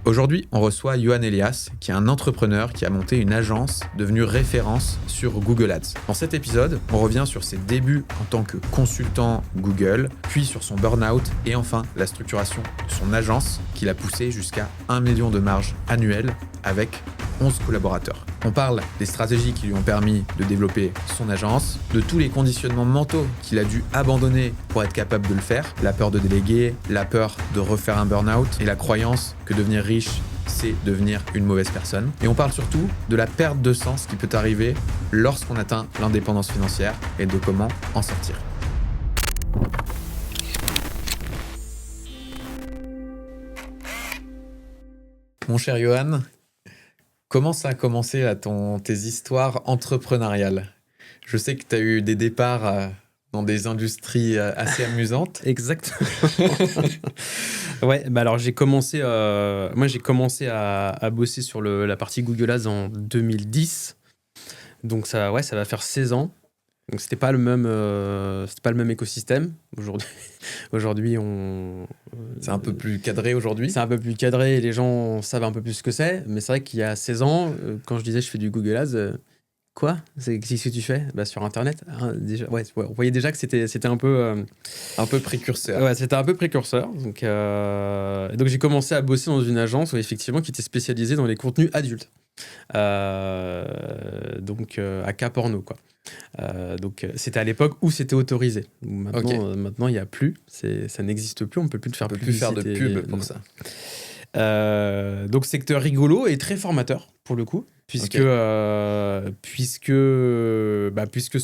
Aujourd'hui, on reçoit Yohan Elias, qui est un entrepreneur qui a monté une agence devenue référence sur Google Ads. Dans cet épisode, on revient sur ses débuts en tant que consultant Google, puis sur son burn-out et enfin la structuration de son agence qui l'a poussé jusqu'à 1 million de marge annuelle avec 11 collaborateurs. On parle des stratégies qui lui ont permis de développer son agence, de tous les conditionnements mentaux qu'il a dû abandonner pour être capable de le faire, la peur de déléguer, la peur de refaire un burn-out et la croyance que devenir riche, c'est devenir une mauvaise personne. Et on parle surtout de la perte de sens qui peut arriver lorsqu'on atteint l'indépendance financière et de comment en sortir. Mon cher Yohan, comment ça a commencé là, tes histoires entrepreneuriales? Je sais que tu as eu des départs dans des industries assez amusantes. Exactement. Ouais, bah alors j'ai commencé à bosser sur la partie Google Ads en 2010. Donc ça va faire 16 ans. Donc c'était pas le même écosystème. Aujourd'hui c'est un peu plus cadré aujourd'hui. C'est un peu plus cadré et les gens savent un peu plus ce que c'est. Mais c'est vrai qu'il y a 16 ans, quand je disais je fais du Google Ads, quoi ? Qu'est-ce que tu fais ? Bah, sur Internet. Hein, déjà, on voyait déjà que c'était un peu... un peu précurseur. Ouais, c'était un peu précurseur. Donc j'ai commencé à bosser dans une agence effectivement, qui était spécialisée dans les contenus adultes. À cas porno, quoi. Donc c'était à l'époque où c'était autorisé. Maintenant il n'y a plus. Ça n'existe plus. On ne peut plus faire de pub pour ça. Donc secteur rigolo et très formateur pour le coup. Puisque ce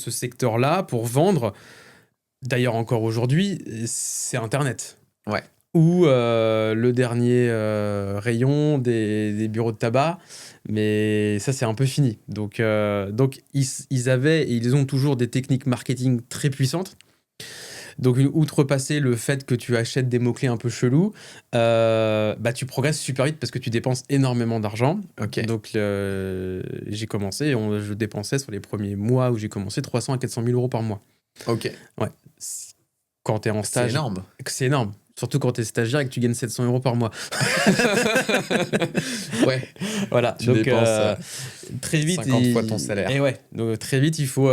secteur-là, pour vendre, d'ailleurs encore aujourd'hui, c'est Internet. Ouais. Ou le dernier rayon des bureaux de tabac, mais ça c'est un peu fini. Donc ils avaient et ils ont toujours des techniques marketing très puissantes. Donc, outrepasser le fait que tu achètes des mots-clés un peu chelous, tu progresses super vite parce que tu dépenses énormément d'argent. Okay. Donc, j'ai commencé, je dépensais sur les premiers mois où j'ai commencé 300 à 400 000 euros par mois. Ok. Ouais. Quand tu es en stage. C'est énorme. C'est énorme. Surtout quand tu es stagiaire et que tu gagnes 700 euros par mois. Ouais. Voilà. Tu dépenses très vite. 50 fois ton salaire. Et ouais. Donc, très vite, il faut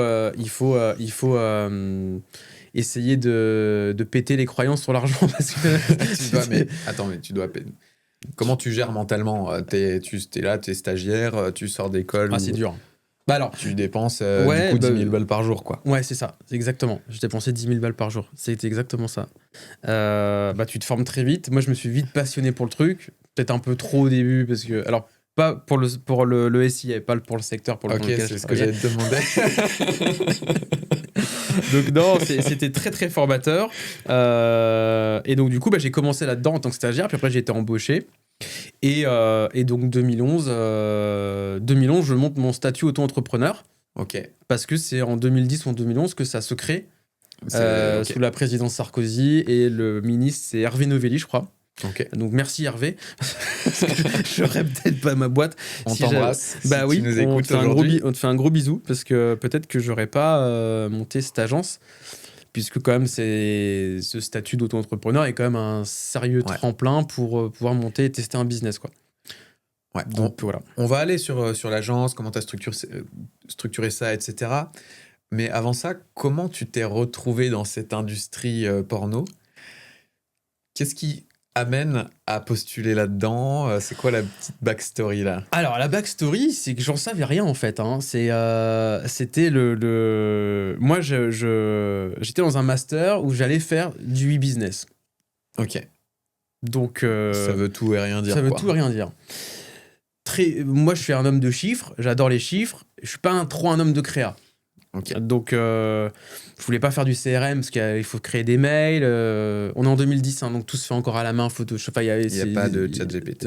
essayer de péter les croyances sur l'argent parce que tu dois comment tu gères mentalement? T'es là, t'es stagiaire, tu sors d'école. C'est dur. Bah alors, tu dépenses 10 000 balles par jour, quoi. Ouais, c'est ça, exactement. Je dépensais 10 000 balles par jour. C'était exactement ça. Tu te formes très vite. Moi, je me suis vite passionné pour le truc. Peut-être un peu trop au début parce que... Alors, pas pour le SIA, pas pour le secteur pour lequel c'est ce que j'allais te demander. Donc non, c'était très très formateur. Et donc du coup, j'ai commencé là-dedans en tant que stagiaire, puis après j'ai été embauché. Et donc 2011, je monte mon statut auto-entrepreneur. Ok. Parce que c'est en 2010 ou en 2011 que ça se crée. Sous la présidence Sarkozy, et le ministre c'est Hervé Novelli, je crois. Okay. Donc merci Hervé. Je n'aurais peut-être pas ma boîte. On t'embrasse. Si oui, tu nous écoutes on te fait un gros bisou parce que peut-être que j'aurais pas monté cette agence, puisque quand même ce statut d'auto-entrepreneur est quand même un sérieux tremplin pour pouvoir monter et tester un business, quoi. Ouais. Donc voilà. On va aller sur l'agence, comment tu as structuré ça, etc. Mais avant ça, comment tu t'es retrouvé dans cette industrie porno ? Qu'est-ce qui amène à postuler là-dedans? C'est quoi la petite backstory là? Alors la backstory, c'est que j'en savais rien en fait. Hein. C'était moi j'étais dans un master où j'allais faire du e-business. Ok. Donc ça veut tout et rien dire. Ça veut tout et rien dire. Moi je suis un homme de chiffres, j'adore les chiffres. Je suis pas trop un homme de créa. Okay. Donc, je voulais pas faire du CRM parce qu'il faut créer des mails. On est en 2010, hein, donc tout se fait encore à la main. Photoshop, il n'y a pas de chat GPT.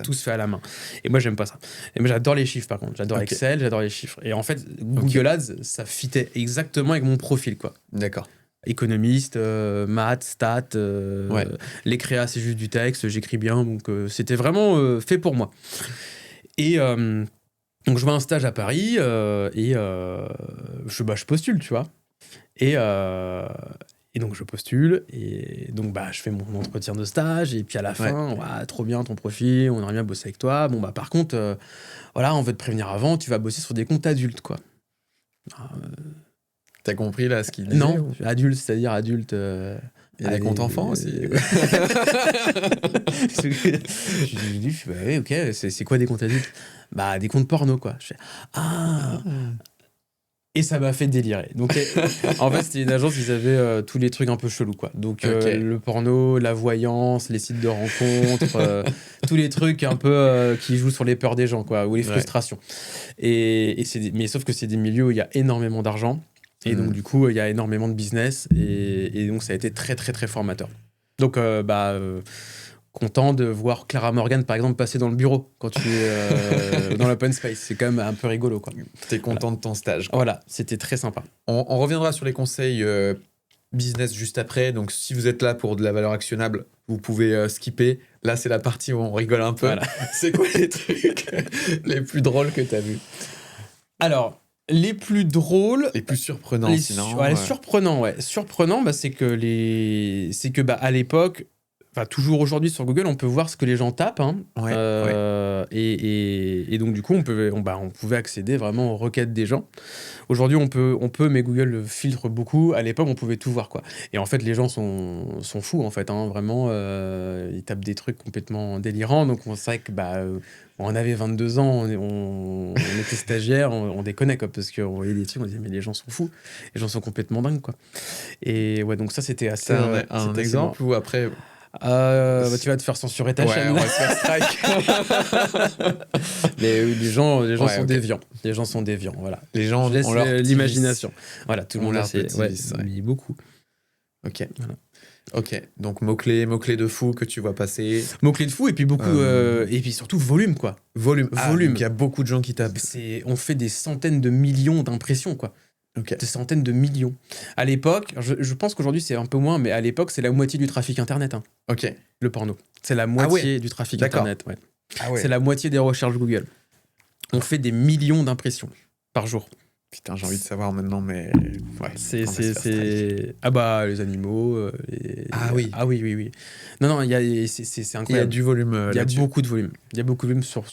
Tout se fait à la main. Et moi, j'aime pas ça. Et moi, j'adore les chiffres, par contre. J'adore Excel, j'adore les chiffres. Et en fait, Google Ads, ça fitait exactement avec mon profil, quoi. D'accord. Économiste, maths, stats, les créas, c'est juste du texte, j'écris bien. Donc, c'était vraiment fait pour moi. Et... donc je vois un stage à Paris et je postule, tu vois. Et Et donc, je postule. Et donc, je fais mon entretien de stage. Et puis, à la fin, trop bien ton profil. On aimerait bien bosser avec toi. Bon, par contre, on veut te prévenir avant. Tu vas bosser sur des comptes adultes, quoi. T'as compris, là, ce qu'il disait? Non, adulte, c'est-à-dire adulte... Il y a des comptes enfants aussi. J'ai dit, oui, ok, c'est quoi des comptes adultes? Des comptes porno, quoi. Je fais, Et ça m'a fait délirer. Donc, en fait, c'était une agence, ils avaient tous les trucs un peu chelous, quoi. Donc, le porno, la voyance, les sites de rencontres, tous les trucs un peu qui jouent sur les peurs des gens, quoi, ou les frustrations. Mais sauf que c'est des milieux où il y a énormément d'argent. Et donc, du coup, il y a énormément de business. Et donc, ça a été très, très, très formateur. Donc, content de voir Clara Morgan, par exemple, passer dans le bureau quand tu es dans l'open space. C'est quand même un peu rigolo, quoi. T'es content de ton stage, quoi. Voilà, c'était très sympa. On reviendra sur les conseils business juste après. Donc, si vous êtes là pour de la valeur actionnable, vous pouvez skipper. Là, c'est la partie où on rigole un peu. Voilà. C'est quoi les trucs les plus drôles que t'as vus? Alors... Les plus drôles... Les plus surprenants, sinon. Surprenants, ouais. Surprenant, c'est que, à l'époque, toujours aujourd'hui sur Google, on peut voir ce que les gens tapent. Hein, et donc, du coup, on pouvait accéder vraiment aux requêtes des gens. Aujourd'hui, on peut, mais Google le filtre beaucoup. À l'époque, on pouvait tout voir, quoi. Et en fait, les gens sont fous, en fait. Hein, vraiment, ils tapent des trucs complètement délirants. Donc, on sait que... on avait 22 ans, on était stagiaires, on déconnait, quoi, parce qu'on voyait des trucs, on disait, mais les gens sont fous, les gens sont complètement dingues, quoi. Et ouais, donc ça, c'était assez... un exemple ou après... tu vas te faire censurer ta chaîne. On va se faire strike. Mais les gens sont déviants. Les gens sont déviants, voilà. Les gens ont leur l'imagination. Voilà, tout le monde a beaucoup. Ok. Voilà. Ok, donc mots-clés de fou que tu vois passer. Mots-clés de fou, et puis beaucoup... et puis surtout volume, quoi. Volume. Il y a beaucoup de gens qui tapent. On fait des centaines de millions d'impressions, quoi. Okay. Des centaines de millions. À l'époque, je pense qu'aujourd'hui c'est un peu moins, mais à l'époque, c'est la moitié du trafic Internet. Hein, ok. Le porno. C'est la moitié du trafic Internet. Ouais. C'est la moitié des recherches Google. On fait des millions d'impressions par jour. Putain, j'ai envie de savoir maintenant, mais... Ouais, c'est... les animaux... oui. Ah oui. Non, c'est incroyable. Il y a du volume Il y a beaucoup de volume. Il y a beaucoup de volume sur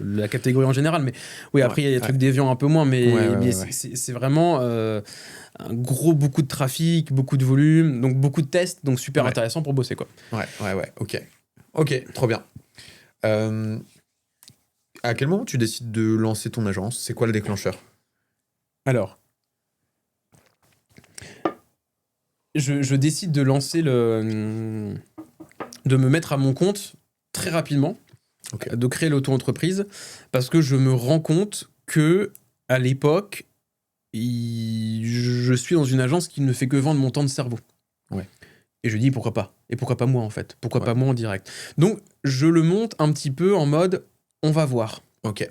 la catégorie en général, mais oui, après, il y a des trucs déviants un peu moins, mais c'est vraiment beaucoup de trafic, beaucoup de volume, donc beaucoup de tests, donc super intéressant pour bosser, quoi. Ouais, ok, trop bien. À quel moment tu décides de lancer ton agence? C'est quoi le déclencheur? Alors, je décide de lancer de me mettre à mon compte très rapidement, de créer l'auto-entreprise, parce que je me rends compte que à l'époque, je suis dans une agence qui ne fait que vendre mon temps de cerveau. Ouais. Et je dis pourquoi pas? Et pourquoi pas moi, en fait? Pourquoi pas moi en direct? Donc, je le monte un petit peu en mode... On va voir. Ok.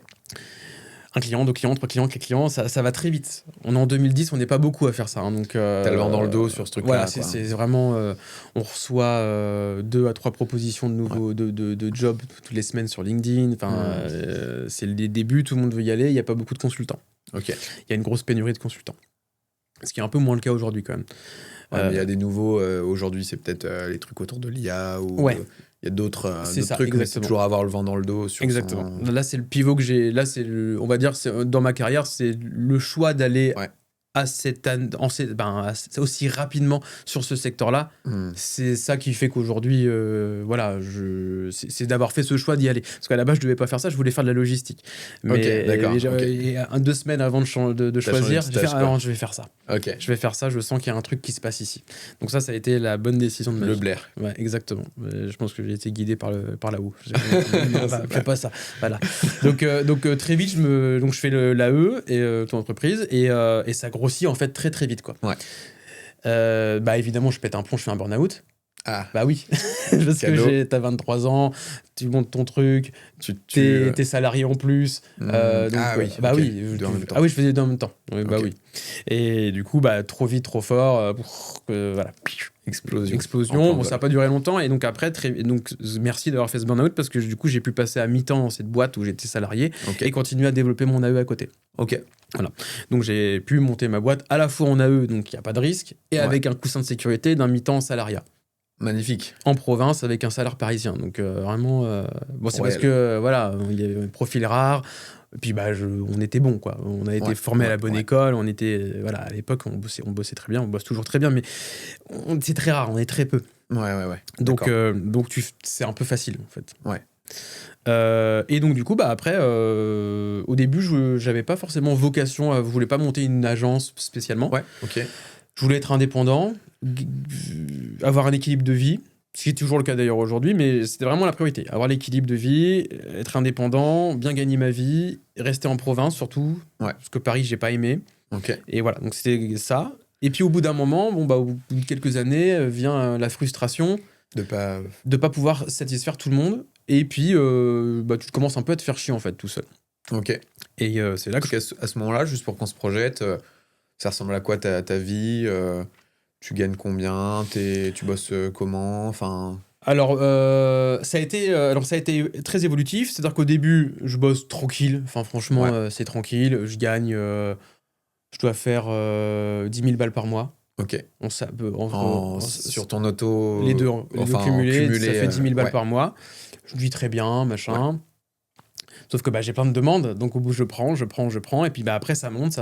Un client, deux clients, trois clients, quatre clients, ça va très vite. On est en 2010, on n'est pas beaucoup à faire ça. Hein, donc, t'as le vent dans le dos sur ce truc-là. Voilà, c'est vraiment... on reçoit 2 à 3 propositions de nouveaux de jobs toutes les semaines sur LinkedIn. C'est les débuts, tout le monde veut y aller. Il n'y a pas beaucoup de consultants. Ok. Il y a une grosse pénurie de consultants. Ce qui est un peu moins le cas aujourd'hui, quand même. Il y a des nouveaux... aujourd'hui, c'est peut-être les trucs autour de l'IA ou... Il y a d'autres trucs, mais c'est toujours avoir le vent dans le dos. Exactement. Là, c'est le pivot que j'ai. Là, on va dire, dans ma carrière, c'est le choix d'aller aussi rapidement sur ce secteur-là. C'est ça qui fait qu'aujourd'hui, c'est d'avoir fait ce choix d'y aller. Parce qu'à la base, je devais pas faire ça, je voulais faire de la logistique. Mais d'accord. Et 2 semaines avant de choisir, j'ai fait non, je vais faire ça. Ok. Je vais faire ça, je sens qu'il y a un truc qui se passe ici. Donc ça a été la bonne décision de ma vie. Le Blair. Ouais, exactement. Je pense que j'ai été guidé par là-haut. Fais pas ça. Voilà. Donc très vite, je fais l'AE et ton entreprise et ça grossit en fait très très vite, quoi. Ouais. Évidemment, je pète un plomb, je fais un burn-out. Ah, Bah oui, parce Cadeau. que t'as 23 ans, tu montes ton truc, t'es salarié en plus. Donc, ah oui, bah ok. oui. Deux en même temps. Ah oui, je faisais les deux en même temps. Oui, bah Ok. oui. Et du coup, bah, trop vite, trop fort. Voilà. Explosion. Explosion. En Bon, ça n'a pas duré longtemps. Et donc après, donc, merci d'avoir fait ce burn-out parce que du coup, j'ai pu passer à mi-temps dans cette boîte où j'étais salarié Ok. et continuer à développer mon AE à côté. Ok. Donc j'ai pu monter ma boîte à la fois en AE, donc il n'y a pas de risque, et Ouais. avec un coussin de sécurité d'un mi-temps en salariat. Magnifique. En province avec un salaire parisien. Donc vraiment, bon, c'est Ouais, parce que voilà, il y avait un profil rare. Et puis bah, on était bon quoi. On a été formé à la bonne école. On était voilà, à l'époque on bossait très bien. On bosse toujours très bien, mais c'est très rare. On est très peu. Ouais. Donc c'est un peu facile en fait. Ouais. Et donc du coup bah après au début j'avais pas forcément vocation je voulais pas monter une agence spécialement. Ouais. Ok. Je voulais être indépendant, avoir un équilibre de vie, ce qui est toujours le cas d'ailleurs aujourd'hui, mais c'était vraiment la priorité. Avoir l'équilibre de vie, être indépendant, bien gagner ma vie, rester en province surtout, parce que Paris, j'ai pas aimé. Ok. Et voilà, donc c'était ça. Et puis au bout d'un moment, bon, bah, au bout de quelques années, vient la frustration De pas. de pas pouvoir satisfaire tout le monde. Et puis, bah, tu commences un peu à te faire chier en fait, tout seul. Ok. Et c'est là que À ce moment-là, juste pour qu'on se projette, ça ressemble à quoi ta vie tu gagnes combien tu bosses comment enfin... Alors, ça a été très évolutif. C'est-à-dire qu'au début, je bosse tranquille. Enfin, franchement, c'est tranquille. Je gagne, je dois faire 10 000 balles par mois. Ok. Sur ton auto... Les deux cumulés, ça fait 10 000 balles ouais. par mois. Je vis très bien, machin. Ouais. Sauf que bah, j'ai plein de demandes, donc au bout je prends, et puis bah, après ça monte.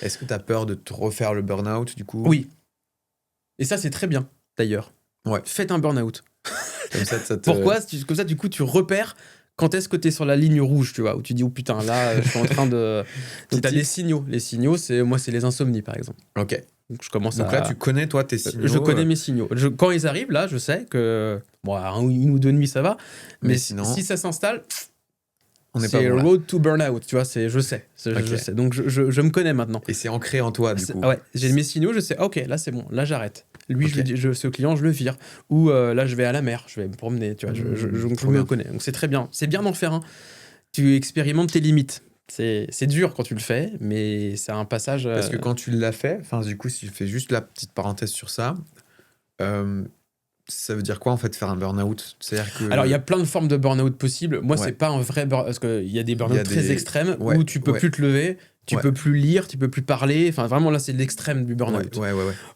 Est-ce que tu as peur de te refaire le burn-out du coup? Oui. Et ça c'est très bien, d'ailleurs. Ouais. Faites un burn-out. Comme ça te... Pourquoi? Comme ça, du coup, tu repères quand est-ce que tu es sur la ligne rouge, tu vois, où tu dis, oh putain, là, je suis en train de... Donc, tu as des signaux. Les signaux, c'est les insomnies, par exemple. Ok. Donc, je commence Donc là, tu connais, toi, tes signaux. Je connais mes signaux. Quand ils arrivent, là, je sais que... Bon, une ou deux nuits, ça va. Mais sinon... si ça s'installe... C'est road to burnout, tu vois, je sais. Je sais. Donc, je me connais maintenant. Et c'est ancré en toi, du coup. Ouais, j'ai mes signaux, je sais, ok, là, c'est bon, là, j'arrête. Lui, ce client, je le vire. Ou là, je vais à la mer, je vais me promener, tu vois, je me connais. Donc, c'est très bien. C'est bien d'en faire un. Tu expérimentes tes limites. C'est dur quand tu le fais, mais c'est un passage... Parce que quand tu l'as fait, enfin, du coup, si je fais juste la petite parenthèse sur ça... ça veut dire quoi en fait faire un burn-out? C'est-à-dire que... Alors il y a plein de formes de burn-out possibles. Moi c'est pas un vrai burn-out parce qu'il y a des burn-out très extrêmes où tu peux plus te lever, tu peux plus lire, tu peux plus parler. Enfin vraiment là c'est l'extrême du burn-out.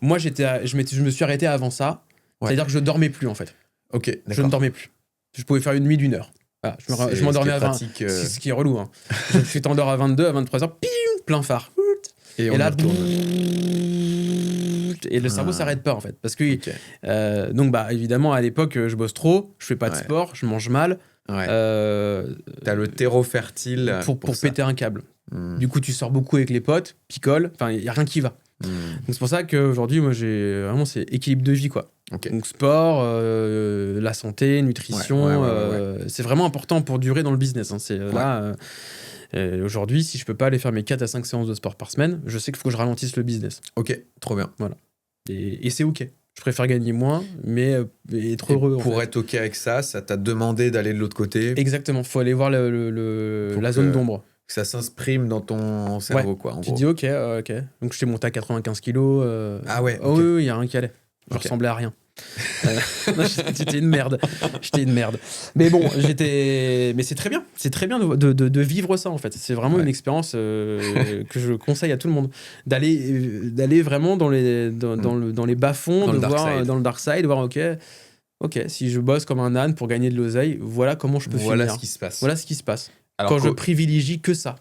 Moi je me suis arrêté avant ça. C'est-à-dire que je dormais plus en fait. Ok. D'accord. Je ne dormais plus. Je pouvais faire une nuit d'1 heure. Voilà, je m'endormais à 20. C'est ce qui est relou. Hein. Tu t'endors à 22, à 23 heures, plein phare. Et là, et le cerveau s'arrête pas en fait parce que donc bah évidemment à l'époque je bosse trop, je fais pas de sport, je mange mal. T'as le terreau fertile pour péter un câble. Du coup tu sors beaucoup avec les potes, picole, enfin il y a rien qui va. Donc c'est pour ça qu'aujourd'hui moi j'ai vraiment c'est équilibre de vie quoi. Donc sport, la santé, nutrition, c'est vraiment important pour durer dans le business. Hein. C'est là. Aujourd'hui, si je peux pas aller faire mes 4 à 5 séances de sport par semaine, je sais qu'il faut que je ralentisse le business. Ok, trop bien. Voilà. Et c'est ok. Je préfère gagner moins, mais être heureux. Pour être ok avec ça, ça t'a demandé d'aller de l'autre côté. Exactement. Faut aller voir la zone d'ombre. Que ça s'imprime dans ton cerveau, quoi. Tu dis ok. Donc je t'ai monté à 95 kilos. Ah ouais. Okay. Oh oui, il y a rien qui allait. Je ressemblais à rien. J'étais une merde. Mais bon, mais c'est très bien. C'est très bien de vivre ça en fait. C'est vraiment une expérience que je conseille à tout le monde. D'aller vraiment dans les bas-fonds, de voir dans le dark side, de voir ok, si je bosse comme un âne pour gagner de l'oseille, voilà comment je peux finir. Voilà ce qui se passe. Voilà ce qui se passe. Alors je privilégie que ça.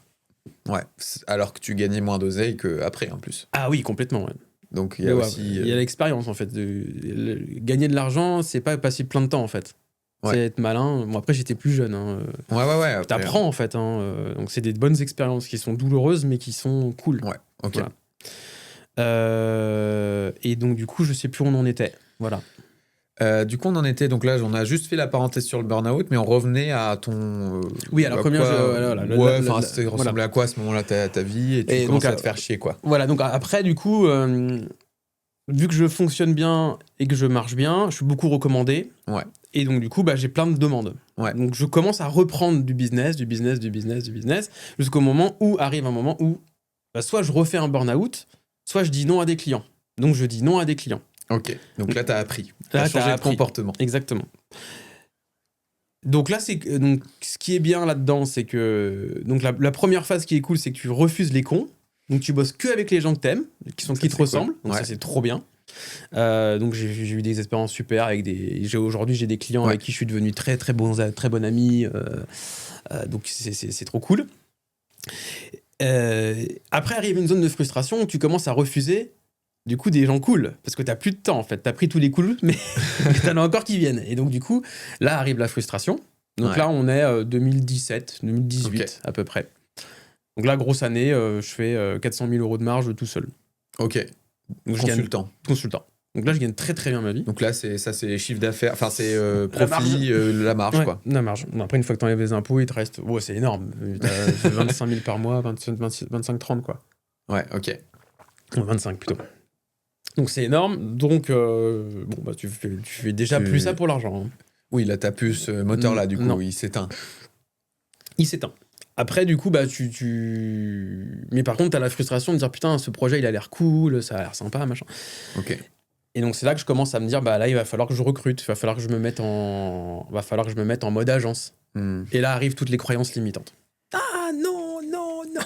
Ouais. Alors que tu gagnais moins d'oseille qu'après en plus. Ah oui, complètement. Ouais. Donc il y a aussi... Il y a l'expérience en fait. Gagner de l'argent, c'est pas passer plein de temps en fait. C'est être malin. Bon, après, j'étais plus jeune. Hein. Ouais. T'apprends en fait. Hein. Donc c'est des bonnes expériences qui sont douloureuses mais qui sont cool. Ouais, ok. Voilà. Et donc du coup, je sais plus où on en était. Voilà. Du coup, on en était. Donc là, on a juste fait la parenthèse sur le burn-out, mais on revenait à ton. Oui, alors combien ça ressemblait à quoi à ce moment-là ta vie et tu commençais à te faire chier, quoi. Voilà, donc après, du coup, vu que je fonctionne bien et que je marche bien, je suis beaucoup recommandé. Ouais. Et donc, du coup, j'ai plein de demandes. Ouais. Donc, je commence à reprendre du business, jusqu'au moment où arrive un moment où soit je refais un burn-out, soit je dis non à des clients. Donc, je dis non à des clients. Ok. Donc là, t'as appris. Là, T'as changé t'as de appris. comportement. Exactement. Donc là, donc, ce qui est bien là-dedans, c'est que donc la première phase qui est cool, c'est que tu refuses les cons. Donc tu bosses que avec les gens que t'aimes, qui te ressemblent. Cool. Donc Ouais. ça, c'est trop bien. Donc j'ai eu des expériences super avec aujourd'hui j'ai des clients avec qui je suis devenu très très bon ami. Donc c'est trop cool. Après arrive une zone de frustration où tu commences à refuser du coup des gens cool parce que t'as plus de temps en fait. T'as pris tous les cools mais t'en as encore qui viennent. Et donc du coup là arrive la frustration. Donc là on est 2017, 2018 à peu près. Donc là grosse année, je fais 400 000 € de marge tout seul. Ok. Donc, Consultant. Donc là, je gagne très très bien ma vie. Donc là, c'est chiffre d'affaires, enfin c'est profit, la marge quoi. La marge. Bon, après, une fois que tu enlèves les impôts, il te reste. Oh, c'est énorme. T'as 25 000 par mois, 25-30 quoi. Ouais, ok. 25 plutôt. Donc c'est énorme. Donc, tu fais déjà plus ça pour l'argent. Hein. Oui, là, t'as plus ce moteur-là, du coup, non. il s'éteint. Il s'éteint. Après, du coup, mais par contre, t'as la frustration de dire putain, ce projet, il a l'air cool, ça a l'air sympa, machin. Ok. Et donc, c'est là que je commence à me dire, là, il va falloir que je recrute, il va falloir que je me mette en mode agence. Et là arrivent toutes les croyances limitantes. Ah non, non, non.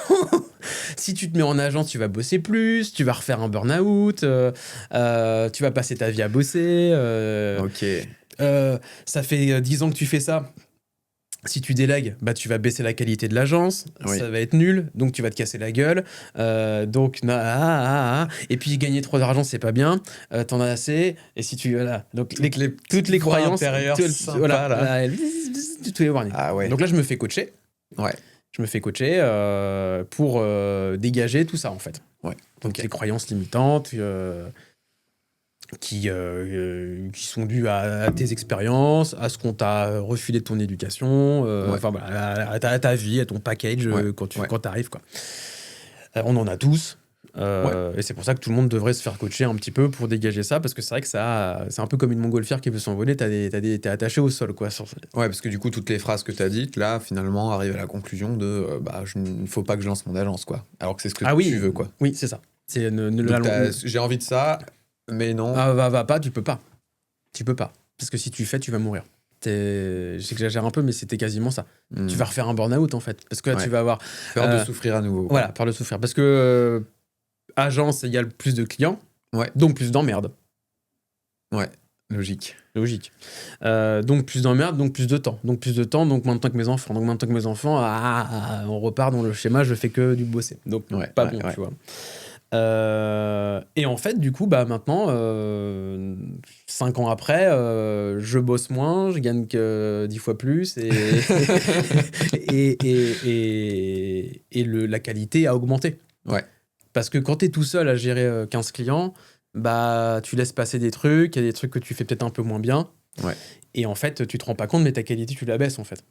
Si tu te mets en agence, tu vas bosser plus, tu vas refaire un burn-out, tu vas passer ta vie à bosser. Ok. Ça fait 10 ans que tu fais ça. Si tu délègues, tu vas baisser la qualité de l'agence, ça va être nul, donc tu vas te casser la gueule. Et puis gagner trop d'argent, c'est pas bien. T'en as assez. Et si tu voilà, donc toutes les croyances intérieures, tous les warnings. Ah ouais. Donc là, je me fais coacher. Ouais. Je me fais coacher pour dégager tout ça en fait. Ouais. Donc les croyances limitantes. Qui sont dues à tes expériences, à ce qu'on t'a refilé de ton éducation, à ta vie, à ton package quand t'arrives. On en a tous. Et c'est pour ça que tout le monde devrait se faire coacher un petit peu pour dégager ça, parce que c'est vrai que c'est un peu comme une montgolfière qui veut s'envoler, t'es attaché au sol. Ouais, parce que du coup, toutes les phrases que t'as dites, là, finalement, arrivent à la conclusion de il ne faut pas que je lance mon agence, quoi. Alors que c'est ce que tu veux, quoi. Oui, c'est ça. J'ai envie de ça. Mais non. Va pas, tu peux pas. Tu peux pas. Parce que si tu fais, tu vas mourir. J'exagère un peu, mais c'était quasiment ça. Tu vas refaire un burn-out, en fait. Parce que là, tu vas avoir... Peur de souffrir à nouveau. Voilà, peur de souffrir. Parce que agence égale plus de clients, donc plus d'emmerdes. Ouais, logique. Donc plus d'emmerdes, donc plus de temps. Donc plus de temps, donc moins de temps que mes enfants. Donc moins de temps que mes enfants, on repart dans le schéma, je fais que du bosser. Donc pas bon, tu vois. Et en fait, du coup, maintenant, 5 ans après, je bosse moins, je gagne que 10 fois plus et la qualité a augmenté. Ouais. Parce que quand t'es tout seul à gérer 15 clients, tu laisses passer des trucs, il y a des trucs que tu fais peut-être un peu moins bien. Ouais. Et en fait, tu te rends pas compte, mais ta qualité, tu la baisses en fait.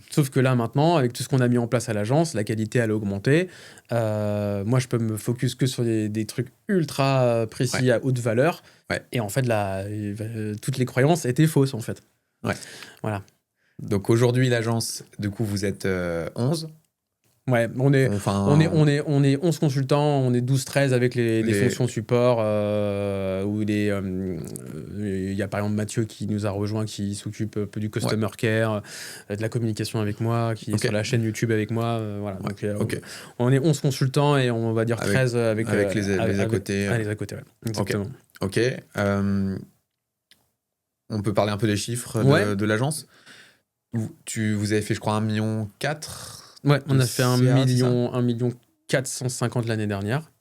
Sauf que là, maintenant, avec tout ce qu'on a mis en place à l'agence, la qualité, elle a augmenté. Moi, je peux me focus que sur des trucs ultra précis à haute valeur. Ouais. Et en fait, toutes les croyances étaient fausses, en fait. Ouais. Voilà. Donc aujourd'hui, l'agence, du coup, vous êtes 11. Ouais, on est 11 consultants, on est 12-13 avec les fonctions support, où il y a par exemple Mathieu qui nous a rejoint, qui s'occupe un peu du customer care, de la communication avec moi, qui est sur la chaîne YouTube avec moi. Voilà. Donc, on est 11 consultants et on va dire 13 avec les à côté. Les à côté, ouais. Exactement. Ok. On peut parler un peu des chiffres de l'agence. Vous avez fait, je crois, 1,4 million. Ouais, on a fait 1,450 million l'année dernière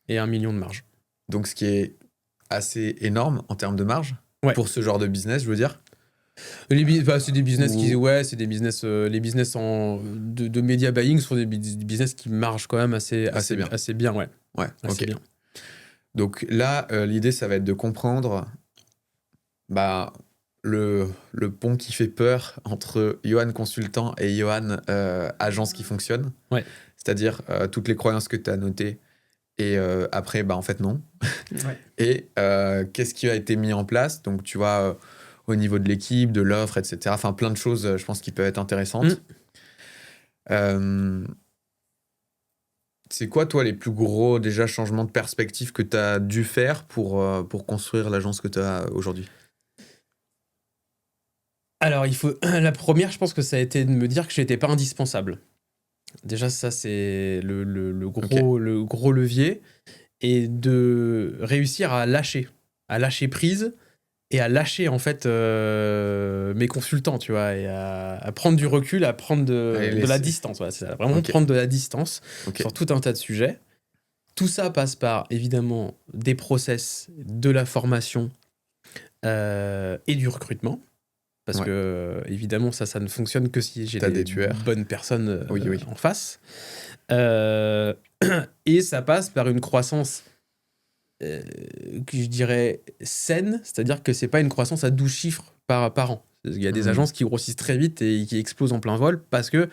et 1 million de marge. Donc, ce qui est assez énorme en termes de marge pour ce genre de business, je veux dire. C'est des business c'est des business. Les business de media buying sont des business qui marchent quand même assez bien, ouais. Ouais, assez bien. Donc là, l'idée, ça va être de comprendre le pont qui fait peur entre Yoann consultant et Yoann agence qui fonctionne. Ouais. C'est-à-dire toutes les croyances que tu as notées Et après, en fait, non. Ouais. Et qu'est-ce qui a été mis en place? Donc, tu vois, au niveau de l'équipe, de l'offre, etc. Enfin, plein de choses, je pense, qui peuvent être intéressantes. C'est quoi, toi, les plus gros déjà changements de perspective que tu as dû faire pour construire l'agence que tu as aujourd'hui? Alors, la première, je pense que ça a été de me dire que je n'étais pas indispensable. Déjà, ça, c'est le gros levier. Et de réussir à lâcher prise et à lâcher, en fait, mes consultants, tu vois, et à prendre du recul, à prendre de la distance. Voilà, c'est ça, vraiment prendre de la distance sur tout un tas de sujets. Tout ça passe par, évidemment, des process, de la formation et du recrutement. Parce que, évidemment, ça ne fonctionne que si j'ai des bonnes personnes en face. Et ça passe par une croissance que je dirais saine, c'est-à-dire que c'est pas une croissance à 12 chiffres par an. Il y a des agences qui grossissent très vite et qui explosent en plein vol parce que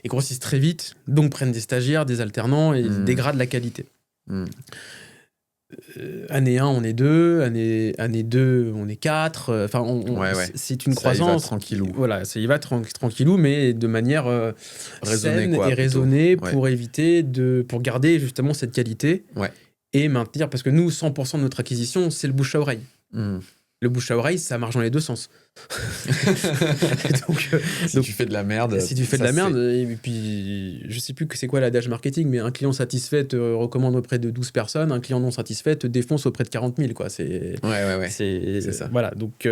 ils grossissent très vite, donc prennent des stagiaires, des alternants et dégradent la qualité. Année 1, on est 2, année 2, on est 4. Enfin, c'est une croissance. Ça y va tranquillou. Voilà, ça y va tranquillou, mais de manière saine et raisonnée pour éviter pour garder justement cette qualité et maintenir. Parce que nous, 100% de notre acquisition, c'est le bouche à oreille. Le bouche à oreille, ça marche dans les deux sens. Si tu fais de la merde. Si tu fais de la merde, et puis je sais plus que c'est quoi l'adage marketing, mais un client satisfait te recommande auprès de 12 personnes, un client non satisfait te défonce auprès de 40 000. Quoi. C'est ça. Voilà. Donc,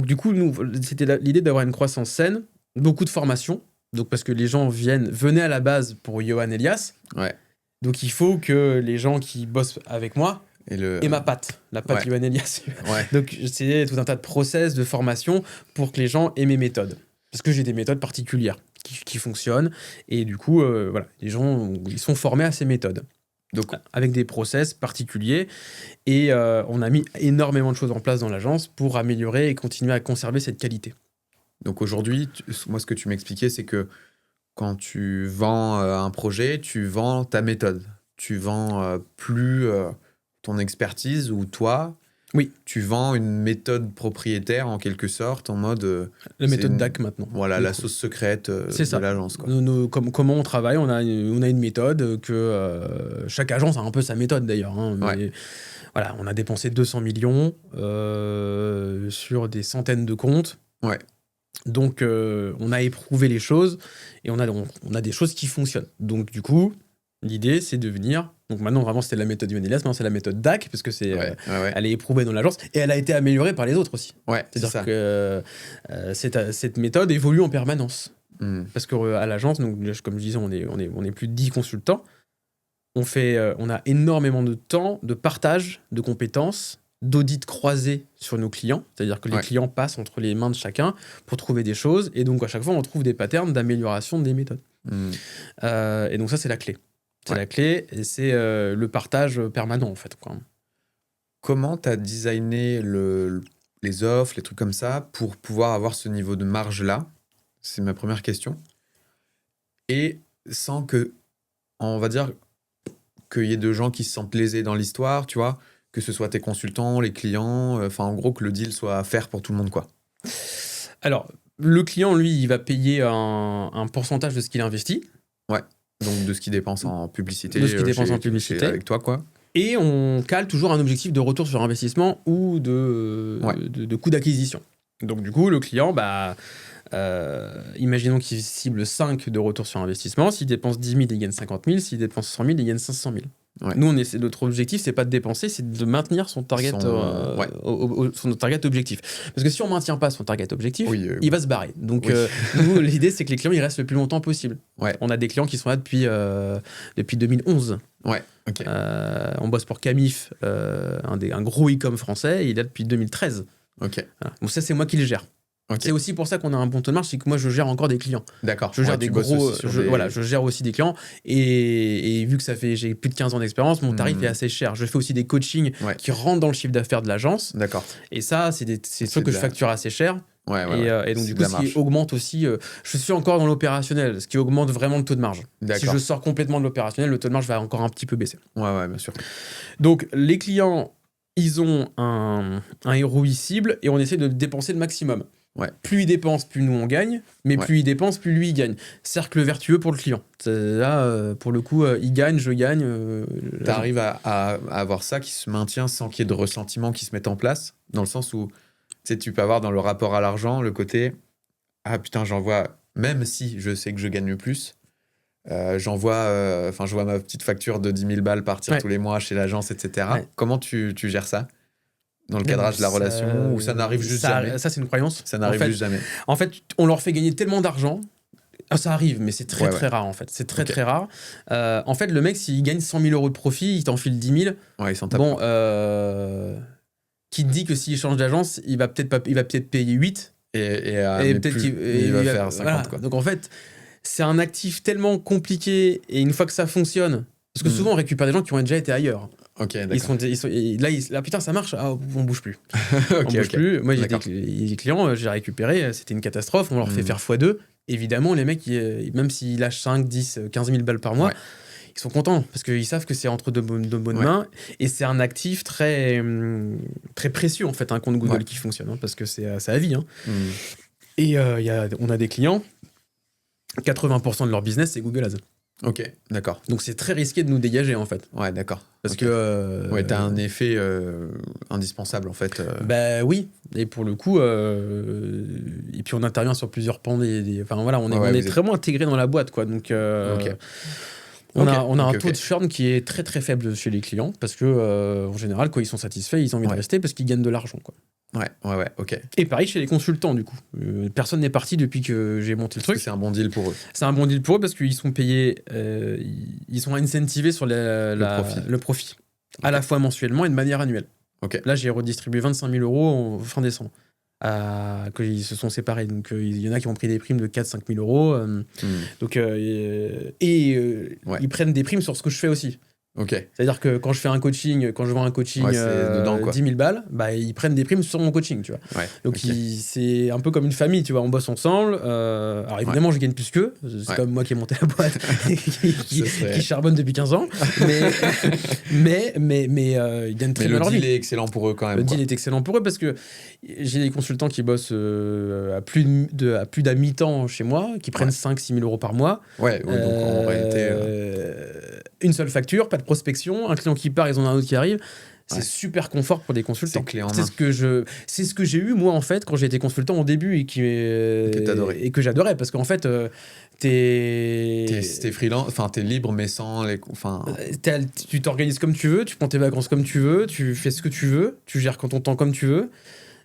du coup, nous, c'était l'idée d'avoir une croissance saine, beaucoup de formation. Donc, parce que les gens venaient à la base pour Yoann Elias. Donc, il faut que les gens qui bossent avec moi. Et ma patte, la patte Yoann Elias. Donc, c'est tout un tas de process, de formation pour que les gens aient mes méthodes. Parce que j'ai des méthodes particulières qui fonctionnent. Et du coup, les gens ils sont formés à ces méthodes. Donc, avec des process particuliers. Et on a mis énormément de choses en place dans l'agence pour améliorer et continuer à conserver cette qualité. Donc, aujourd'hui, moi, ce que tu m'expliquais, c'est que quand tu vends un projet, tu vends ta méthode. Tu vends plus... ton expertise ou toi, tu vends une méthode propriétaire en quelque sorte, en mode... la méthode DAC maintenant. Voilà, la sauce secrète de l'agence. Quoi. Comment on travaille, on a une méthode que chaque agence a un peu sa méthode d'ailleurs. Hein, mais voilà, on a dépensé 200 millions sur des centaines de comptes. Donc, on a éprouvé les choses et on a des choses qui fonctionnent. Donc, du coup... L'idée, c'est de venir... Donc maintenant, vraiment, c'était la méthode Yoann Elias. Maintenant, c'est la méthode DAC, parce que elle est éprouvée dans l'agence. Et elle a été améliorée par les autres aussi. C'est-à-dire que cette méthode évolue en permanence. Parce qu'à l'agence, donc, comme je disais, on est plus de 10 consultants. On a énormément de temps de partage de compétences, d'audit croisé sur nos clients. C'est-à-dire que les clients passent entre les mains de chacun pour trouver des choses. Et donc, à chaque fois, on trouve des patterns d'amélioration des méthodes. Et donc, ça, c'est la clé. C'est la clé et c'est le partage permanent, en fait. Quoi. Comment tu as designé les offres, les trucs comme ça, pour pouvoir avoir ce niveau de marge-là? C'est ma première question. Et sans que, on va dire, qu'il y ait de gens qui se sentent lésés dans l'histoire, tu vois, que ce soit tes consultants, les clients, en gros, que le deal soit à faire pour tout le monde, quoi. Alors, le client, lui, il va payer un pourcentage de ce qu'il investit. Donc, de ce qu'il dépense en publicité. De ce qu'il dépense en publicité. Avec toi, quoi. Et on cale toujours un objectif de retour sur investissement ou de coût d'acquisition. Donc, du coup, le client, imaginons qu'il cible 5 de retour sur investissement. S'il dépense 10 000, il gagne 50 000. S'il dépense 100 000, il gagne 500 000. Nous, notre objectif, c'est pas de dépenser, c'est de maintenir son target, son target objectif. Parce que si on maintient pas son target objectif, il va se barrer. Donc, nous, l'idée, c'est que les clients ils restent le plus longtemps possible. On a des clients qui sont là depuis 2011. On bosse pour Camif, un gros e-com français, il est là depuis 2013. Voilà. Donc ça, c'est moi qui le gère. C'est aussi pour ça qu'on a un bon taux de marge, c'est que moi je gère encore des clients. D'accord. Je gère je gère aussi des clients et vu que j'ai plus de 15 ans d'expérience, mon tarif est assez cher. Je fais aussi des coachings qui rentrent dans le chiffre d'affaires de l'agence. D'accord. Et ça, c'est des trucs que je facture assez cher. Et donc, c'est du de coup, la ce qui marge. augmente aussi. Je suis encore dans l'opérationnel, ce qui augmente vraiment le taux de marge. Si D'accord. je sors complètement de l'opérationnel, le taux de marge va encore un petit peu baisser. Ouais, bien sûr. Donc, les clients, ils ont un ROI cible et on essaie de dépenser le maximum. Ouais. Plus ils dépensent, plus nous on gagne, mais plus ils dépensent, plus lui il gagne. Cercle vertueux pour le client. Là, pour le coup, il gagne, je gagne. T'arrives à avoir ça qui se maintient sans qu'il y ait de ressentiment qui se mette en place, dans le sens où tu peux avoir dans le rapport à l'argent le côté « Ah putain, j'envoie, même si je sais que je gagne plus, je vois ma petite facture de 10 000 balles partir tous les mois chez l'agence, etc. Ouais. » Comment tu gères ça dans le cadrage de la relation ou ça n'arrive juste jamais? Ça, c'est une croyance. Ça n'arrive juste jamais. En fait, on leur fait gagner tellement d'argent. Ça arrive, mais c'est très rare en fait. C'est très rare. En fait, le mec, s'il gagne 100 000 euros de profit, il t'en file 10 000. Ouais, il s'en tape. Bon, qui te dit que s'il change d'agence, il va peut-être payer 8 et peut-être il va faire 50 quoi. Donc en fait, c'est un actif tellement compliqué et une fois que ça fonctionne, parce que souvent on récupère des gens qui ont déjà été ailleurs. Ok, d'accord. Là, putain, ça marche, on bouge plus. On bouge plus. Moi, j'ai des clients, j'ai récupéré, c'était une catastrophe, on leur fait faire x2. Évidemment, les mecs, même s'ils lâchent 5, 10, 15 000 balles par mois, ils sont contents parce qu'ils savent que c'est entre de bonnes mains et c'est un actif très précieux en fait, un compte Google qui fonctionne parce que c'est à vie. Et on a des clients, 80% de leur business c'est Google Ads. Ok, d'accord. Donc c'est très risqué de nous dégager en fait. Ouais, d'accord. Parce que t'as un effet indispensable en fait. Bah oui, et pour le coup, et puis on intervient sur plusieurs pans enfin voilà, on est vraiment intégré dans la boîte quoi. Donc on a un taux de churn qui est très très faible chez les clients parce que en général, quand ils sont satisfaits, ils ont envie de rester parce qu'ils gagnent de l'argent quoi. Ouais, ok. Et pareil chez les consultants, du coup. Personne n'est parti depuis que j'ai monté le truc. C'est un bon deal pour eux. C'est un bon deal pour eux parce qu'ils sont payés, ils sont incentivés sur le profit. À la fois mensuellement et de manière annuelle. Là, j'ai redistribué 25 000 euros en fin décembre. Qu'ils se sont séparés. Donc, il y en a qui ont pris des primes de 4-5 000 euros. Donc, ils prennent des primes sur ce que je fais aussi. C'est-à-dire que quand je fais un coaching, quand je vends un coaching dedans, 10 000 balles, bah, ils prennent des primes sur mon coaching, tu vois. Donc c'est un peu comme une famille, tu vois, on bosse ensemble. Alors évidemment, je gagne plus qu'eux, c'est comme moi qui ai monté la boîte, qui charbonne depuis 15 ans. Mais ils gagnent très bien leur vie. Le deal est excellent pour eux quand même. Le deal est excellent pour eux parce que j'ai des consultants qui bossent à plus d'un mi-temps chez moi, qui prennent 5-6 000 euros par mois. Donc en réalité... une seule facture, pas de prospection, un client qui part, ils en ont un autre qui arrive. C'est super confort pour des consultants. C'est clé en main. C'est ce que j'ai eu moi en fait quand j'ai été consultant au début et que j'adorais parce qu'en fait t'es freelance, enfin t'es libre mais sans les, tu t'organises comme tu veux, tu prends tes vacances comme tu veux, tu fais ce que tu veux, tu gères ton temps comme tu veux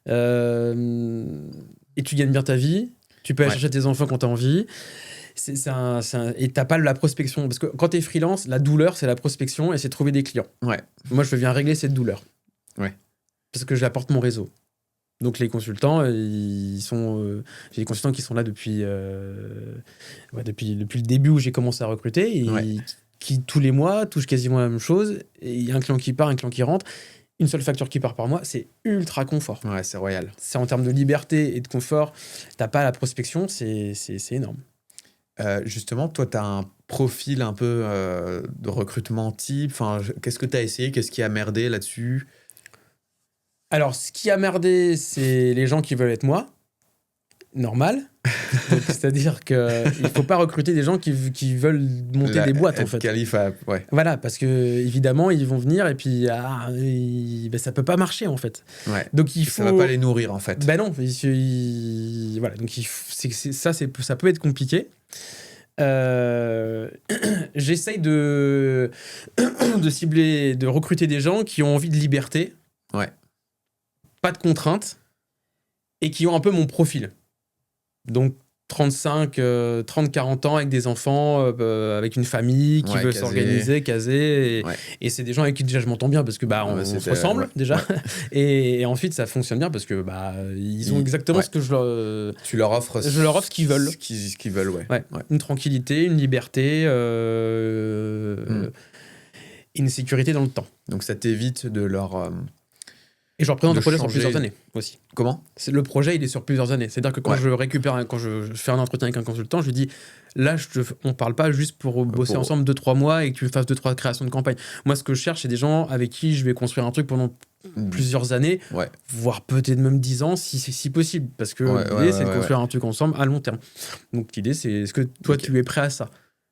et tu gagnes bien ta vie. Tu peux aller chercher tes enfants quand t'as envie. Et t'as pas la prospection parce que quand t'es freelance, la douleur c'est la prospection et c'est trouver des clients. Moi je viens régler cette douleur parce que j'apporte mon réseau. Donc les consultants ils sont j'ai des consultants qui sont là depuis le début où j'ai commencé à recruter et qui tous les mois touchent quasiment la même chose et il y a un client qui part, un client qui rentre, une seule facture qui part par mois, c'est ultra confort. C'est royal. C'est en termes de liberté et de confort, t'as pas la prospection, c'est énorme. Justement, toi, tu as un profil un peu de recrutement type. Qu'est-ce que tu as essayé? Qu'est-ce qui a merdé là-dessus? Alors, ce qui a merdé, c'est les gens qui veulent être moi. Normal. Donc, c'est-à-dire qu'il ne faut pas recruter des gens qui veulent monter des boîtes, en fait. Voilà, parce que évidemment, ils vont venir et puis ça ne peut pas marcher, en fait. Donc, ça ne va pas les nourrir, en fait. Ben non. Voilà, donc ça peut être compliqué. J'essaye de cibler, de recruter des gens qui ont envie de liberté, pas de contraintes, et qui ont un peu mon profil. Donc 30-40 ans avec des enfants, avec une famille qui veut s'organiser, caser. Et c'est des gens avec qui déjà je m'entends bien parce que on se ressemble déjà. Et ensuite ça fonctionne bien parce que ils ont exactement ce que tu leur offres. Je leur offre ce qu'ils veulent. Ce qu'ils veulent, Une tranquillité, une liberté, une sécurité dans le temps. Donc ça t'évite de leur Et je représente de le projet sur changer- plusieurs années aussi. Comment? Le projet, il est sur plusieurs années. C'est-à-dire que quand Ouais. je fais un entretien avec un consultant, je lui dis, là, on parle pas juste pour bosser Pour- ensemble 2-3 mois et que tu fasses 2-3 créations de campagne. Moi, ce que je cherche, c'est des gens avec qui je vais construire un truc pendant plusieurs années, Ouais. voire peut-être même 10 ans, si possible. Parce que Ouais, l'idée, ouais, c'est de ouais, construire un truc ensemble à long terme. Donc, l'idée, c'est est-ce que toi, Ok. tu es prêt à ça?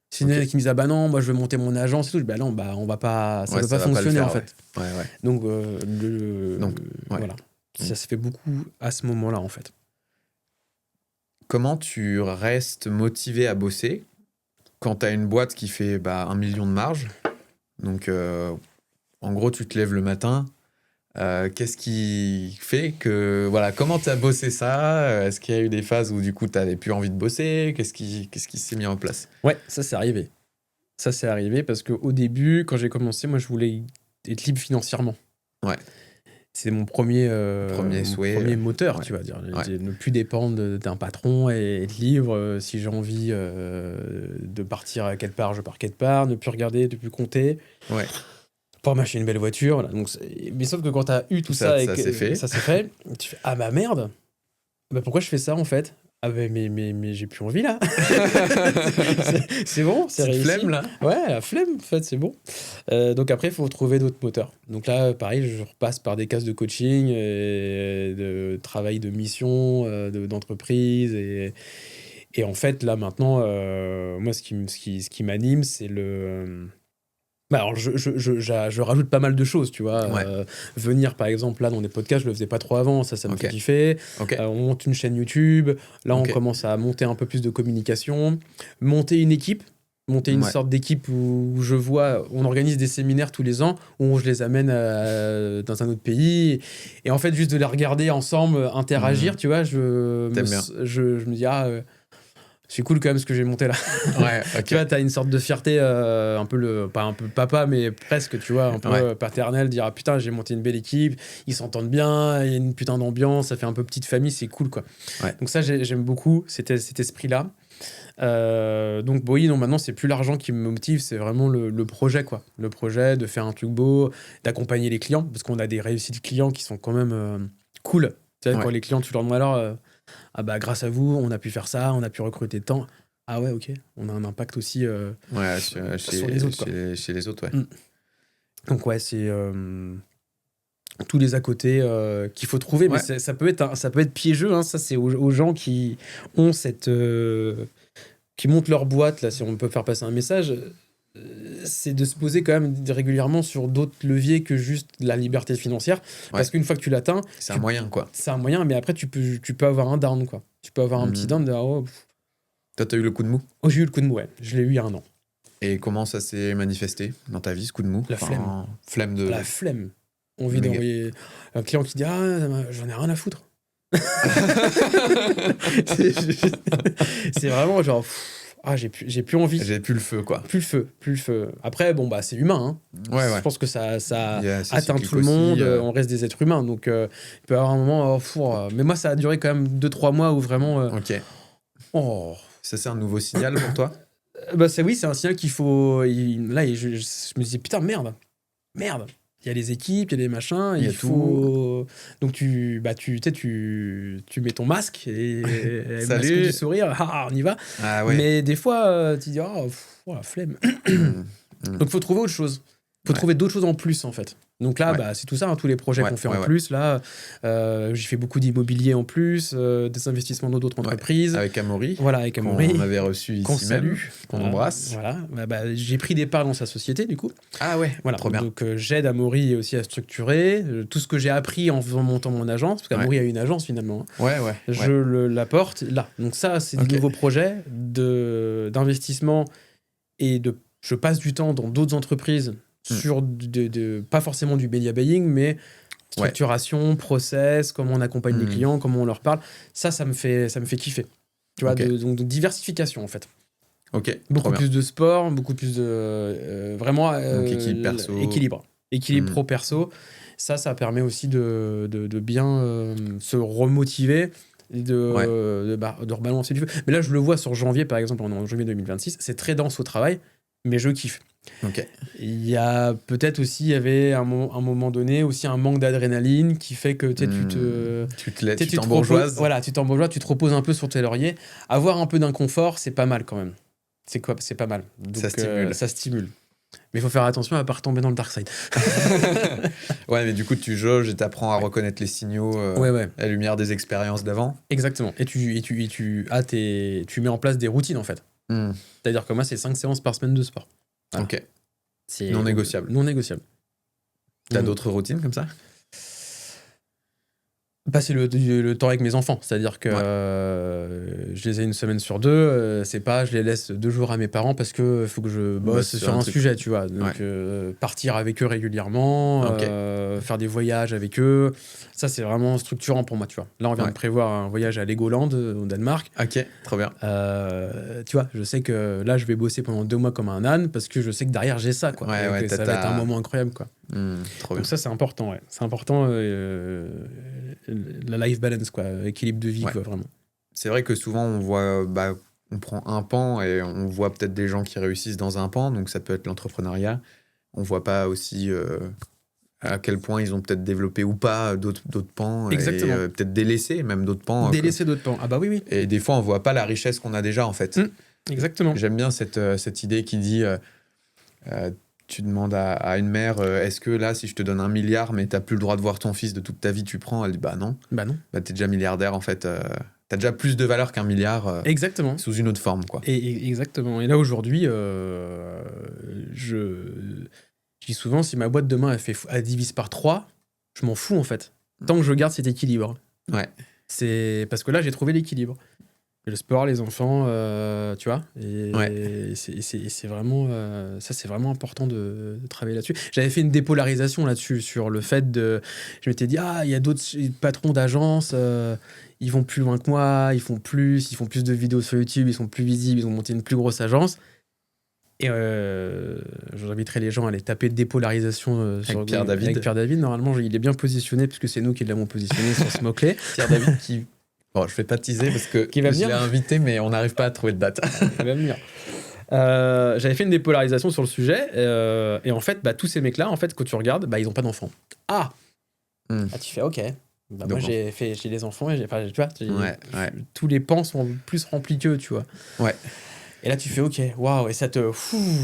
Si Ok. il y en a qui me disent, ah bah non, moi, je veux monter mon agence et tout, je dis, bah non, bah, on va pas, ça Ouais, va pas va le fonctionner, faire, en fait. Ouais, ouais. Donc, Donc, ouais. voilà. Ça se fait beaucoup à ce moment-là, en fait. Comment tu restes motivé à bosser quand tu as une boîte qui fait 1 million de marge? Donc, en gros, tu te lèves le matin. Qu'est-ce qui fait que... Voilà, comment tu as bossé ça? Est-ce qu'il y a eu des phases où, du coup, tu n'avais plus envie de bosser? Qu'est-ce qui s'est mis en place? Ouais, ça c'est arrivé. Ça c'est arrivé parce qu'au début, quand j'ai commencé, moi je voulais être libre financièrement. Ouais. C'est mon premier, Premier mon souhait, premier moteur, ouais. tu vas dire. Ouais. Ne plus dépendre d'un patron et être libre. Si j'ai envie de partir à quelque part, je pars quelque part. Ne plus regarder, ne plus compter. Ouais. Pour m'acheter une belle voiture. Voilà. Donc, mais sauf que quand tu as eu tout ça, Ça s'est fait. ça s'est fait, tu fais, ah bah merde, bah pourquoi je fais ça en fait? Ah bah mais j'ai plus envie là. C'est bon, c'est Petite réussi. flemme, là? Ouais, la flemme, en fait, c'est bon. Donc après, il faut trouver d'autres moteurs. Donc là, pareil, je repasse par des cases de coaching, et de travail de mission, d'entreprise. Et en fait, là, maintenant, moi, ce qui m'anime, c'est le... Bah alors, je rajoute pas mal de choses, tu vois. Ouais. Venir, par exemple, là, dans des podcasts, je le faisais pas trop avant, ça me Ok. fait kiffer. Ok. On monte une chaîne YouTube. Là, Ok. on commence à monter un peu plus de communication. Monter une équipe. Monter une Ouais. sorte d'équipe où je vois... On organise des séminaires tous les ans où je les amène dans un autre pays. Et en fait, juste de les regarder ensemble, interagir, tu vois, T'aimes bien. je me dis, c'est cool quand même ce que j'ai monté là. Ouais, ok. Tu vois, t'as une sorte de fierté, un peu pas un peu papa, mais presque, tu vois, un peu Ouais. paternelle, dire, ah putain, j'ai monté une belle équipe, ils s'entendent bien, il y a une putain d'ambiance, ça fait un peu petite famille, c'est cool, quoi. Ouais. Donc ça, j'aime beaucoup cet esprit-là. Donc bon, oui, non, maintenant, c'est plus l'argent qui me motive, c'est vraiment le projet, quoi. Le projet de faire un truc beau, d'accompagner les clients, parce qu'on a des réussites clients qui sont quand même cool. Tu sais, Ouais. quand les clients, tu leur demandes alors... ah bah grâce à vous, on a pu faire ça, on a pu recruter tant. Ah ouais, ok. On a un impact aussi Ouais, sur les autres, quoi. chez les autres, ouais. Donc ouais, c'est tous les à côté qu'il faut trouver, Ouais. mais ça peut être piégeux. Hein, ça, c'est aux gens qui ont cette... qui montent leur boîte, là, si on peut faire passer un message, c'est de se poser quand même régulièrement sur d'autres leviers que juste la liberté financière. Parce qu'une fois que tu l'atteins... C'est un moyen, quoi. C'est un moyen, mais après, tu peux avoir un down, quoi. Tu peux avoir un petit down de... Toi, t'as eu le coup de mou? Oh, j'ai eu le coup de mou, ouais. Je l'ai eu il y a un an. Et comment ça s'est manifesté dans ta vie, ce coup de mou? La flemme. Flemme de... La flemme. Envie Méga. d'envoyer un client qui dit j'en ai rien à foutre. C'est vraiment genre j'ai plus envie. J'ai plus le feu, quoi. Plus le feu. Après bon bah c'est humain. Hein. Ouais. Je pense que ça Il y a atteint cyclique tout le aussi, monde. On reste des êtres humains, donc il peut y avoir un moment mais moi ça a duré quand même 2-3 mois où vraiment. Ok. Ça, c'est un nouveau signal pour toi? Bah c'est un signal qu'il faut. Là je me disais putain merde. Il y a les équipes, il y a les machins, Il y a faut... Donc tu mets ton masque et masque Salut. du sourire, on y va. Ah ouais. Mais des fois, tu dis, flemme. Donc il faut trouver autre chose. Il faut trouver d'autres choses en plus, en fait. Donc là, c'est tout ça, hein, tous les projets qu'on fait en plus. Là, j'ai fait beaucoup d'immobilier en plus, des investissements dans d'autres entreprises. Avec Amaury. Voilà, avec Amaury. On avait reçu ici même. Qu'on embrasse. Voilà. J'ai pris des parts dans sa société, du coup. Ah ouais, voilà. trop bien. Donc j'aide Amaury aussi à structurer tout ce que j'ai appris en montant mon agence, parce qu'Amaury a une agence finalement. Ouais. Je l'apporte là. Donc ça, c'est des nouveaux projets d'investissement et je passe du temps dans d'autres entreprises sur pas forcément du media buying, mais structuration, process, comment on accompagne les clients, comment on leur parle. Ça me fait kiffer. Tu vois, donc diversification en fait. Ok. Beaucoup plus de sport, beaucoup plus de vraiment équilibre pro perso. Ça permet aussi de bien se remotiver et de rebalancer du feu. Mais là je le vois sur janvier par exemple, en janvier 2026, c'est très dense au travail. mais je kiffe. Ok. Il y a peut-être aussi, il y avait un moment donné aussi un manque d'adrénaline qui fait que Tu t'embourgeoises. Voilà, tu t'embourgeoises, tu te reposes un peu sur tes lauriers. Avoir un peu d'inconfort, c'est pas mal quand même. C'est pas mal. Donc, ça stimule. Mais il faut faire attention à ne pas retomber dans le dark side. Ouais, mais du coup, tu jauges et tu apprends à reconnaître les signaux à la lumière des expériences d'avant. Exactement. Et tu mets en place des routines, en fait. C'est-à-dire que moi, c'est 5 séances par semaine de sport. Voilà. Ok. C'est non négociable. Non négociable. T'as d'autres routines comme ça? Passer le temps avec mes enfants, c'est-à-dire que je les ai une semaine sur deux, c'est pas je les laisse 2 jours à mes parents parce que faut que je bosse sur un sujet, tu vois. Donc partir avec eux régulièrement, faire des voyages avec eux, ça c'est vraiment structurant pour moi, tu vois. Là on vient de prévoir un voyage à Legoland au Danemark. Ok, trop bien. Tu vois, je sais que là je vais bosser pendant 2 mois comme un âne parce que je sais que derrière j'ai ça, quoi. Ça va être un moment incroyable, quoi. Trop bien. Donc ça c'est important, ouais. C'est important. La life balance, quoi, équilibre de vie, quoi, vraiment. C'est vrai que souvent on voit, on prend un pan et on voit peut-être des gens qui réussissent dans un pan, donc ça peut être l'entrepreneuriat. On voit pas aussi à quel point ils ont peut-être développé ou pas d'autres pans. Exactement. Et peut-être délaissé même d'autres pans. Délaisser d'autres pans. Ah bah oui. Et des fois on voit pas la richesse qu'on a déjà en fait. Exactement. J'aime bien cette idée qui dit tu demandes à une mère est-ce que là si je te donne 1 milliard mais t'as plus le droit de voir ton fils de toute ta vie, tu prends? Elle dit bah non. T'es déjà milliardaire en fait. T'as déjà plus de valeur qu'un milliard. Exactement. Sous une autre forme, quoi. Exactement. Et là aujourd'hui, je dis souvent, si ma boîte demain elle divise par 3, je m'en fous en fait. Tant que je garde cet équilibre. Ouais. C'est parce que là j'ai trouvé l'équilibre. Le sport, les enfants, tu vois. Et c'est vraiment ça, c'est vraiment important de travailler là-dessus. J'avais fait une dépolarisation là-dessus sur le fait de. Je m'étais dit il y a d'autres patrons d'agences, ils vont plus loin que moi, ils font plus de vidéos sur YouTube, ils sont plus visibles, ils ont monté une plus grosse agence. Et j'inviterai les gens à aller taper dépolarisation sur Pierre David. Avec Pierre David. Normalement, il est bien positionné puisque c'est nous qui l'avons positionné sur ce mot-clé. Pierre David qui. Bon, je vais pas teaser parce que je l'ai invité, mais on n'arrive pas à trouver de date. Il va venir. J'avais fait une dépolarisation sur le sujet et en fait, tous ces mecs-là, en fait, quand tu regardes, ils n'ont pas d'enfants. Tu fais OK. Moi, j'ai les enfants et tu vois, tous les pans sont plus remplis qu'eux, tu vois. Ouais. Et là, tu fais OK, waouh, et ça te.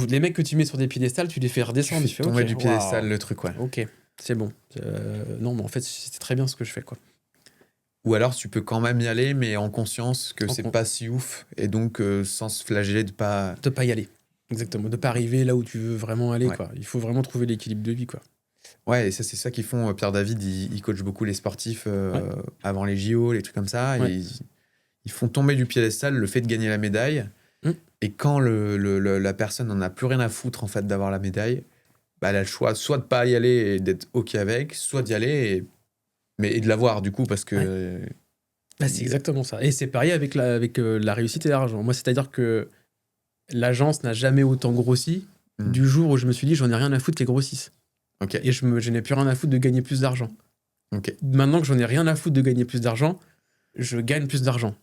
Les mecs que tu mets sur des piédestals, tu les fais redescendre. Tu fais OK. Du piédestal, le truc, ouais. OK, c'est bon. Non, mais en fait, c'est très bien ce que je fais, quoi. Ou alors, tu peux quand même y aller, mais en conscience que c'est pas si ouf, et donc sans se flageller de pas y aller. Exactement, de pas arriver là où tu veux vraiment aller, quoi. Il faut vraiment trouver l'équilibre de vie, quoi. Ouais, et ça, c'est ça qu'ils font. Pierre David, il coach beaucoup les sportifs avant les JO, les trucs comme ça. Et ils font tomber du piédestal le fait de gagner la médaille. Et quand la personne n'en a plus rien à foutre en fait d'avoir la médaille, elle a le choix soit de pas y aller et d'être OK avec, soit d'y aller et de l'avoir du coup parce que. C'est exactement ça. Et c'est pareil avec la réussite et l'argent. Moi, c'est-à-dire que l'agence n'a jamais autant grossi du jour où je me suis dit j'en ai rien à foutre qu'elle grossisse. Okay. Et je n'ai plus rien à foutre de gagner plus d'argent. Okay. Maintenant que j'en ai rien à foutre de gagner plus d'argent, je gagne plus d'argent.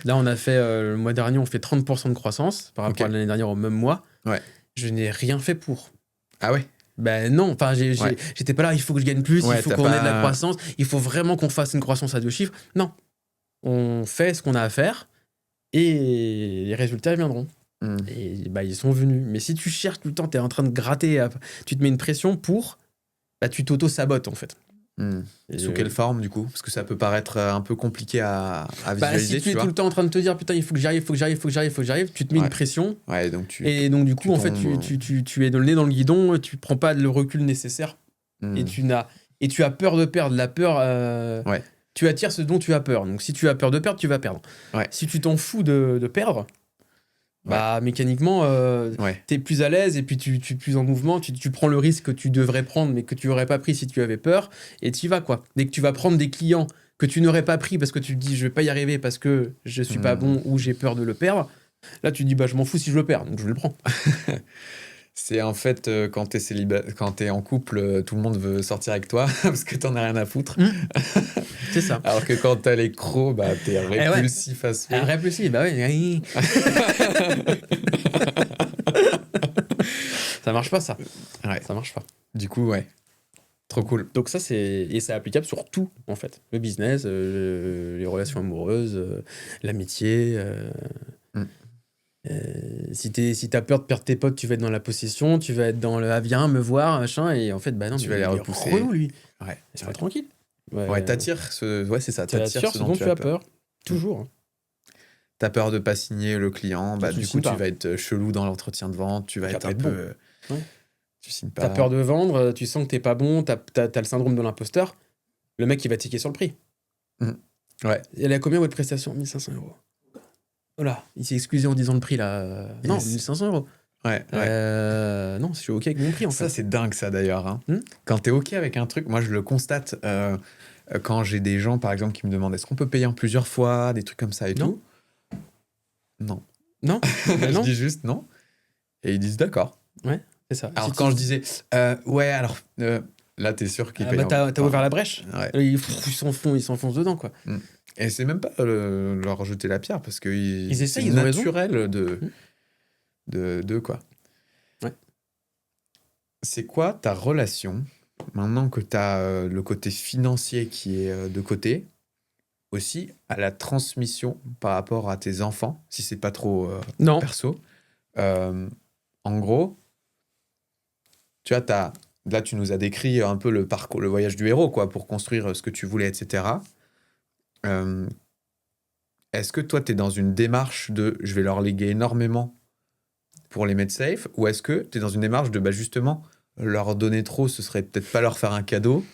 Là, on a fait, le mois dernier, on fait 30% de croissance par rapport à l'année dernière au même mois. Ouais. Je n'ai rien fait pour. Ah ouais? Non, enfin, j'étais pas là, il faut que je gagne plus, il faut qu'on ait de la croissance, il faut vraiment qu'on fasse une croissance à 2 chiffres. Non. On fait ce qu'on a à faire et les résultats viendront. Et ils sont venus. Mais si tu cherches tout le temps, tu es en train de gratter, tu te mets une pression pour, tu t'auto-sabotes en fait. Sous quelle forme du coup? Parce que ça peut paraître un peu compliqué à visualiser. Si tu es tout le temps en train de te dire putain, il faut que j'arrive, tu te mets une pression. Ouais, donc du coup, en fait, tu es le nez dans le guidon, tu prends pas le recul nécessaire et tu as peur de perdre. La peur, tu attires ce dont tu as peur. Donc si tu as peur de perdre, tu vas perdre. Si tu t'en fous de perdre, mécaniquement, t'es plus à l'aise et puis tu es plus en mouvement, tu prends le risque que tu devrais prendre mais que tu n'aurais pas pris si tu avais peur et tu y vas, quoi. Dès que tu vas prendre des clients que tu n'aurais pas pris parce que tu te dis je vais pas y arriver parce que je suis pas bon ou j'ai peur de le perdre, là tu te dis je m'en fous si je le perds, donc je le prends. C'est en fait quand t'es en couple, tout le monde veut sortir avec toi parce que t'en as rien à foutre. C'est ça. Alors que quand t'as les crocs, t'es répulsif à ce point. Répulsif, oui. marche pas, ça. Ouais. Ça marche pas. Du coup, ouais. Trop cool. Donc ça, c'est applicable sur tout, en fait. Le business, les relations amoureuses, l'amitié. Si t'as peur de perdre tes potes, tu vas être dans la possession, tu vas être dans le « ah, viens me voir », machin, et en fait, bah non, Tu vas les repousser. Relou, lui. Ouais. C'est pas tranquille. Ouais, t'attires c'est ça. T'attires ce dont tu as peur. Toujours. Hein. T'as peur de pas signer le client, bah, du coup, tu vas être chelou dans l'entretien de vente, tu vas être un peu... Ouais. Tu signes pas. T'as peur de vendre, tu sens que t'es pas bon, t'as le syndrome de l'imposteur, le mec, il va tiquer sur le prix. Ouais. Elle a combien votre prestation ? 1 500 €. Voilà, il s'est excusé en disant le prix, là. Non, 1 500 €. Ouais. Non, je suis OK avec mon prix, en fait. Ça, c'est dingue, ça, d'ailleurs. Hein. Quand t'es OK avec un truc, moi, je le constate quand j'ai des gens, par exemple, qui me demandent est-ce qu'on peut payer en plusieurs fois, des trucs comme ça et tout. Non. Non. Je dis juste non. Et ils disent d'accord. Ouais, c'est ça. Alors, quand je disais ouais, alors là, t'es sûr qu'ils payent. T'as ouvert la brèche. Ouais. Ils s'enfoncent dedans, quoi. Et c'est même pas leur jeter la pierre parce que ils essaient, c'est ils ont naturel de quoi. Ouais. C'est quoi ta relation maintenant que t'as le côté financier qui est de côté, aussi à la transmission par rapport à tes enfants, si c'est pas trop perso. En gros, tu vois, là, tu nous as décrit un peu le parcours, le voyage du héros, quoi, pour construire ce que tu voulais, etc. Est-ce que toi, tu es dans une démarche de je vais leur léguer énormément pour les mettre safe, ou est-ce que tu es dans une démarche de justement leur donner trop, ce serait peut-être pas leur faire un cadeau?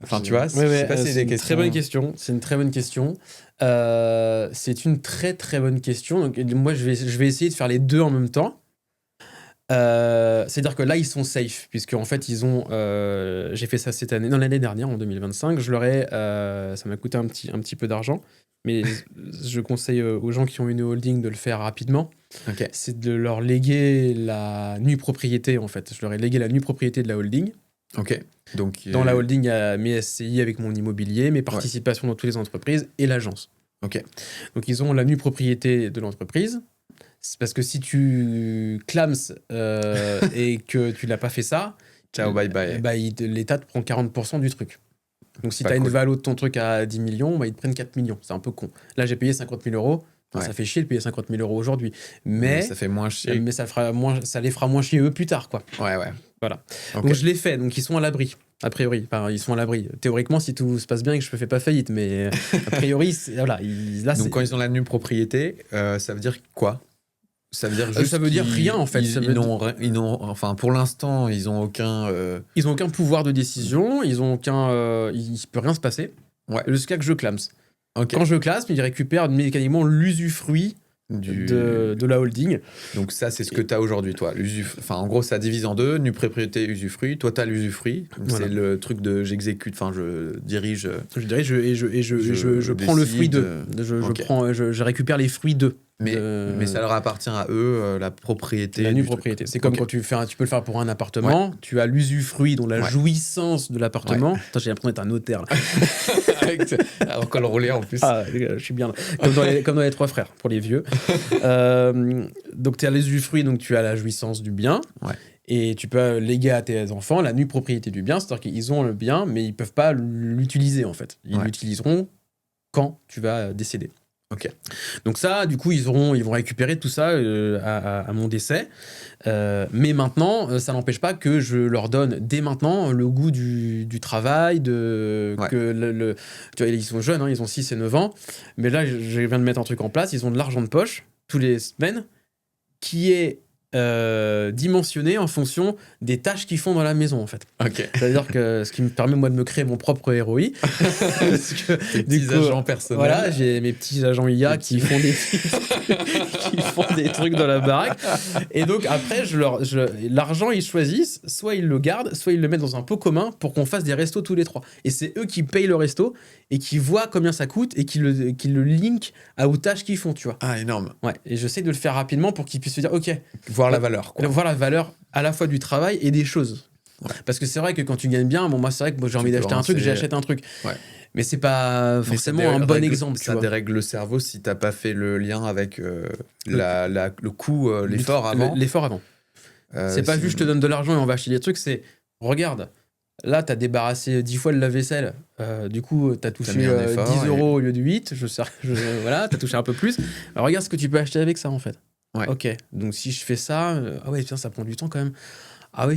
Enfin, tu vois, c'est une très bonne question. C'est une très bonne question. C'est une très très bonne question. Donc, moi, je vais essayer de faire les deux en même temps. C'est-à-dire que là, ils sont safe, puisque en fait, ils ont. J'ai fait ça cette année, non, l'année dernière, en 2025. Je leur ai. Ça m'a coûté un petit peu d'argent, mais je conseille aux gens qui ont une holding de le faire rapidement. Okay. C'est de leur léguer la nue propriété, en fait. Je leur ai légué la nue propriété de la holding. Ok. Donc, dans la holding, il y a mes SCI avec mon immobilier, mes participations dans toutes les entreprises et l'agence. Ok. Donc, ils ont la nue propriété de l'entreprise. C'est parce que si tu clames et que tu l'as pas fait ça, ciao, bye bye. L'État te prend 40% du truc. Donc, si tu as une valo de ton truc à 10 millions, ils te prennent 4 millions. C'est un peu con. Là, j'ai payé 50 000 €. Ça fait chier de payer 50 000 € aujourd'hui. Mais ça fait moins chier. Mais ça les fera moins chier eux plus tard, quoi. Ouais. Voilà. Okay. Donc, je l'ai fait. Donc, ils sont à l'abri. A priori. Enfin, ils sont à l'abri. Théoriquement, si tout se passe bien et que je ne fais pas faillite. Mais a priori, voilà. Donc, quand ils ont la nue propriété, ça veut dire quoi? Ça veut dire juste ça veut dire rien, en fait. Ils n'ont, enfin, pour l'instant, ils n'ont aucun... Ils n'ont aucun pouvoir de décision. Ils n'ont aucun... il ne peut rien se passer. Ouais. Jusqu'à que je clame. Okay. Quand je classe, ils récupèrent mécaniquement l'usufruit de la holding. Donc ça, c'est ce que tu as aujourd'hui, toi. Enfin, en gros, ça divise en deux, nue propriété, usufruit. Toi, tu as l'usufruit. Voilà. C'est le truc de j'exécute, enfin, je dirige. Je dirige et je prends le fruit d'eux. Je récupère les fruits d'eux. Mais ça leur appartient à eux, la propriété. La nue propriété. C'est comme quand tu peux le faire pour un appartement. Ouais. Tu as l'usufruit, donc la jouissance de l'appartement. Ouais. Attends, j'ai l'impression d'être un notaire, là. En col roulé, en plus. Ah, je suis bien là. Comme dans les Trois Frères, pour les vieux. Donc, tu as l'usufruit, donc tu as la jouissance du bien. Ouais. Et tu peux léguer à tes enfants la nue propriété du bien. C'est-à-dire qu'ils ont le bien, mais ils ne peuvent pas l'utiliser, en fait. Ils l'utiliseront quand tu vas décéder. Ok. Donc ça, du coup, ils vont récupérer tout ça à mon décès. Mais maintenant, ça n'empêche pas que je leur donne dès maintenant le goût du travail. Tu vois, ils sont jeunes, hein, ils ont 6 et 9 ans. Mais là, je viens de mettre un truc en place. Ils ont de l'argent de poche tous les semaines qui est dimensionné en fonction des tâches qu'ils font dans la maison, en fait. Okay. C'est-à-dire que ce qui me permet, moi, de me créer mon propre ROI. Parce que tes petits agents personnels. Voilà, j'ai mes petits agents IA qui font des trucs dans la baraque. Et donc, après, l'argent, ils choisissent, soit ils le gardent, soit ils le mettent dans un pot commun pour qu'on fasse des restos tous les 3. Et c'est eux qui payent le resto et qui voient combien ça coûte et qui le link aux tâches qu'ils font, tu vois. Ah, énorme. Ouais, et j'essaie de le faire rapidement pour qu'ils puissent se dire, OK, voir la valeur, quoi. Voir la valeur à la fois du travail et des choses. Ouais. Parce que c'est vrai que quand tu gagnes bien, moi, c'est vrai que j'ai envie d'acheter un truc, j'achète un truc. Ouais. Mais c'est pas forcément un bon exemple. Ça dérègle le cerveau si t'as pas fait le lien avec le coût, l'effort avant. L'effort avant. C'est pas juste je te donne de l'argent et on va acheter des trucs, c'est regarde, là t'as débarrassé 10 fois le lave-vaisselle, du coup t'as touché mis un effort 10 euros au lieu de 8, voilà, t'as touché un peu plus. Alors regarde ce que tu peux acheter avec ça en fait. Ouais. Ok, donc si je fais ça, ah ouais, putain, ça prend du temps quand même. Ah oui,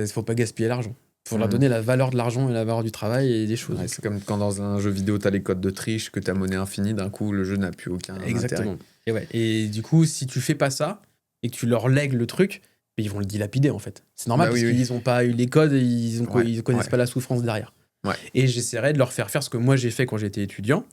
faut pas gaspiller l'argent. Faut leur donner la valeur de l'argent et la valeur du travail et des choses. Ouais, c'est comme quand dans un jeu vidéo, t'as les codes de triche, que t'as monnaie infinie, d'un coup, le jeu n'a plus aucun Exactement. intérêt. Et du coup, si tu fais pas ça et que tu leur lègues le truc, ils vont le dilapider en fait. C'est normal parce qu'ils ont pas eu les codes et ils connaissent pas la souffrance derrière. Ouais. Et j'essaierai de leur faire ce que moi j'ai fait quand j'étais étudiant.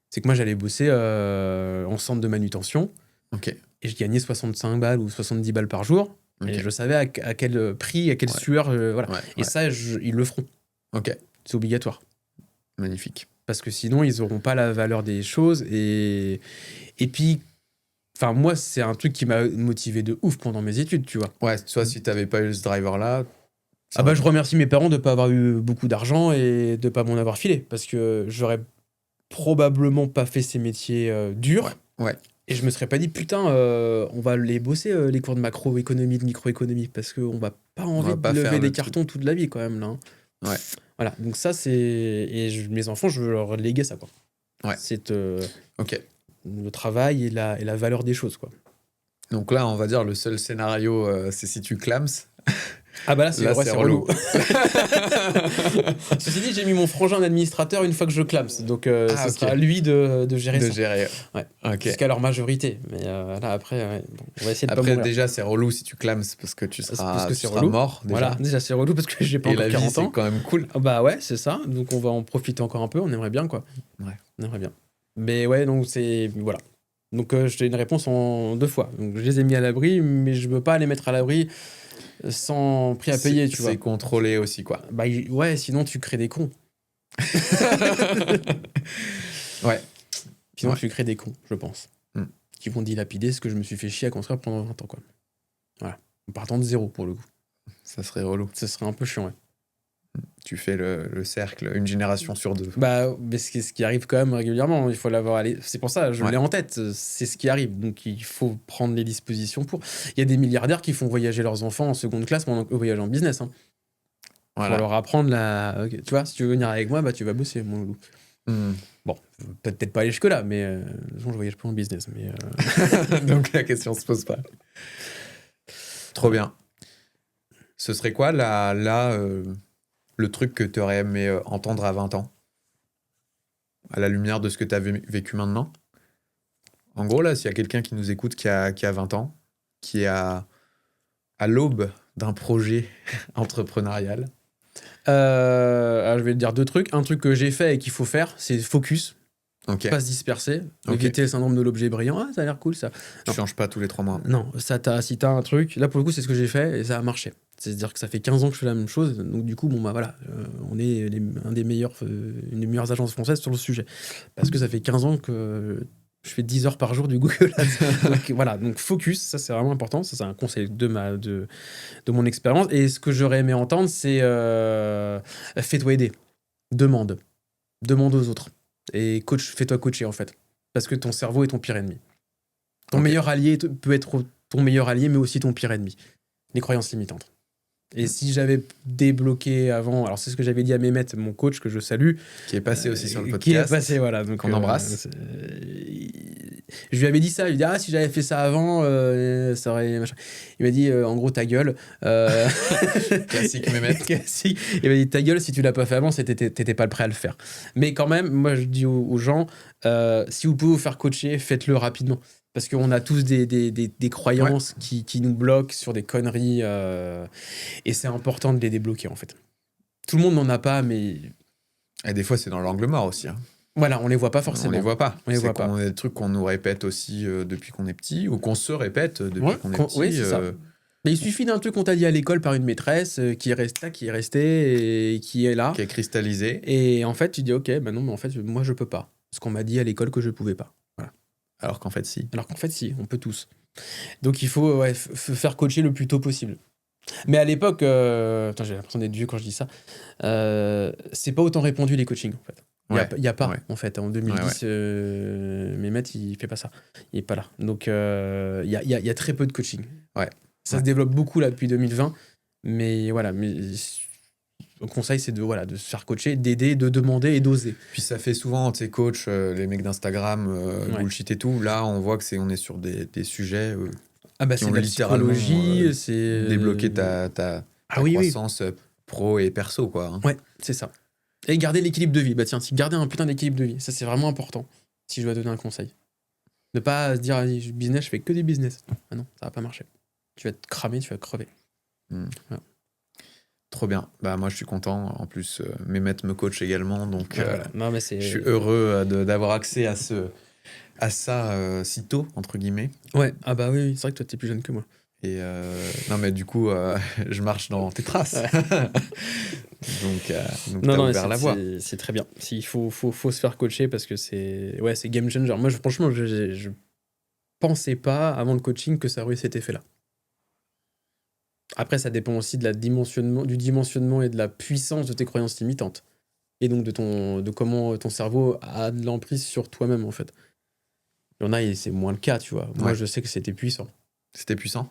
C'est que moi j'allais bosser en centre de manutention. Ok. Et je gagnais 65 balles ou 70 balles par jour. Okay. Et je savais à quel prix, à quelle sueur. Voilà. Et ça, ils le feront. Ok. C'est obligatoire. Magnifique. Parce que sinon, ils n'auront pas la valeur des choses. Et puis, enfin, moi, c'est un truc qui m'a motivé de ouf pendant mes études, tu vois. Ouais, toi, si tu n'avais pas eu ce driver-là. Je remercie mes parents de ne pas avoir eu beaucoup d'argent et de ne pas m'en avoir filé. Parce que j'aurais probablement pas fait ces métiers durs. Ouais. Et je me serais pas dit, putain, on va les bosser, les cours de macroéconomie, de microéconomie, parce qu'on va pas envie de lever des cartons toute la vie, quand même, là. Ouais. Voilà, donc ça, c'est... Et mes enfants, je veux leur léguer ça, quoi. Ouais. C'est ok. Le travail et la valeur des choses, quoi. Donc là, on va dire, le seul scénario, c'est si tu clams. Ah bah là, c'est relou. Ceci dit, j'ai mis mon frangin en administrateur une fois que je clams. Donc, ce sera à lui de gérer ça. De gérer. Ouais. Okay. Jusqu'à leur majorité. Mais là, après, on va essayer de après, pas mourir. Déjà, c'est relou si tu clams parce que tu seras mort. Déjà. Voilà, déjà, c'est relou parce que j'ai pas encore 40 ans. Et la vie, c'est quand même cool. Bah ouais, c'est ça. Donc, on va en profiter encore un peu. On aimerait bien, quoi. Ouais. On aimerait bien. Mais ouais, donc c'est... Voilà. Donc, je t'ai une réponse en 2 fois. Donc, je les ai mis à l'abri, mais je veux pas les mettre à l'abri sans prix à payer, tu vois. C'est contrôlé aussi, quoi. Bah ouais, sinon tu crées des cons. Ouais. Sinon tu crées des cons, je pense. Qui vont dilapider ce que je me suis fait chier à construire pendant 20 ans, quoi. Voilà. En partant de zéro, pour le coup. Ça serait relou. Ça serait un peu chiant, ouais. Tu fais le cercle, une génération sur 2. Bah, mais c'est ce qui arrive quand même régulièrement. Il faut l'avoir allé. C'est pour ça, je l'ai en tête. C'est ce qui arrive. Donc, il faut prendre les dispositions pour. Il y a des milliardaires qui font voyager leurs enfants en seconde classe pendant qu'ils voyagent en business. Hein. Voilà. Pour leur apprendre la. Okay. Tu vois, si tu veux venir avec moi, bah, tu vas bosser, mon loulou. Bon, peut-être pas aller jusque-là, mais je voyage pas en business. Mais donc, la question se pose pas. Trop bien. Ce serait quoi, le truc que tu aurais aimé entendre à 20 ans, à la lumière de ce que tu as vécu maintenant? En gros, là, s'il y a quelqu'un qui nous écoute qui a 20 ans, qui est à l'aube d'un projet entrepreneurial. Je vais te dire 2 trucs. Un truc que j'ai fait et qu'il faut faire, c'est focus. Okay. Pas se disperser. Éviter le syndrome de l'objet brillant. Ah, ça a l'air cool, ça. Tu changes pas tous les 3 mois. Non, si t'as un truc... Là, pour le coup, c'est ce que j'ai fait et ça a marché. C'est-à-dire que ça fait 15 ans que je fais la même chose. Donc, du coup, bon, bah voilà, on est une des meilleures agences françaises sur le sujet. Parce que ça fait 15 ans que je fais 10 heures par jour du Google Ads. Donc, voilà, donc focus, ça, c'est vraiment important. Ça, c'est un conseil de mon expérience. Et ce que j'aurais aimé entendre, c'est fais-toi aider. Demande aux autres. Et fais-toi coacher, en fait. Parce que ton cerveau est ton pire ennemi. Ton meilleur allié peut être ton meilleur allié, mais aussi ton pire ennemi. Les croyances limitantes. Et si j'avais débloqué avant, alors c'est ce que j'avais dit à Mehmet, mon coach que je salue, qui est passé aussi sur le podcast, qui est passé, voilà, donc on embrasse. Je lui avais dit ça, il lui dit si j'avais fait ça avant, ça aurait machin. Il m'a dit en gros ta gueule. Classique Mehmet. Classique. Il m'a dit ta gueule, si tu l'as pas fait avant, t'étais pas prêt à le faire. Mais quand même, moi je dis aux gens, si vous pouvez vous faire coacher, faites-le rapidement. Parce qu'on a tous des croyances qui nous bloquent sur des conneries. Et c'est important de les débloquer, en fait. Tout le monde n'en a pas, mais... Et des fois, c'est dans l'angle mort aussi. Hein. Voilà, on les voit pas forcément. On les voit pas. On les voit pas. C'est des trucs qu'on nous répète aussi depuis qu'on est petit, ou qu'on se répète depuis qu'on est petit. Oui, c'est ça. Mais il suffit d'un truc qu'on t'a dit à l'école par une maîtresse qui est restée et qui est là. Qui est cristallisé. Et en fait, tu dis, ok, bah non, mais en fait, moi, je peux pas. Parce qu'on m'a dit à l'école que je pouvais pas. Voilà. Alors qu'en fait, si. On peut tous. Donc, il faut faire coacher le plus tôt possible. Mais à l'époque, j'ai l'impression d'être vieux quand je dis ça, c'est pas autant répandu les coachings, en fait. Il n'y a pas, en fait. En 2010, Mehmet, il fait pas ça. Il est pas là. Donc, il y a très peu de coaching. Ouais. Ça se développe beaucoup là depuis 2020. Mais voilà, le conseil, c'est de se faire coacher, d'aider, de demander et d'oser. Puis ça fait souvent, tu sais, coach, les mecs d'Instagram, bullshit et tout. Là, on voit que on est sur des sujets qui c'est ont de la littéralement psychologie, c'est... débloqué ta croissance pro et perso, quoi. Hein. Ouais, c'est ça. Et garder l'équilibre de vie. Bah tiens, garder un putain d'équilibre de vie. Ça, c'est vraiment important, si je dois donner un conseil. Ne pas se dire, business, je fais que du business. Ah non, ça va pas marcher. Tu vas te cramer, tu vas crever. Voilà. Trop bien. Bah moi je suis content. En plus, Mehmet me coach également, donc non, mais je suis heureux d'avoir accès à ça si tôt entre guillemets. Ouais. Ah bah oui, c'est vrai que toi t'es plus jeune que moi. Et non mais du coup je marche dans tes traces. donc t'as ouvert la voie. C'est très bien. Il faut se faire coacher parce que c'est game changer. Moi franchement je pensais pas avant le coaching que ça aurait eu cet effet-là. Après, ça dépend aussi du dimensionnement et de la puissance de tes croyances limitantes. Et donc de comment ton cerveau a de l'emprise sur toi-même, en fait. Il y en a, et c'est moins le cas, tu vois. Moi, je sais que c'était puissant. C'était puissant ?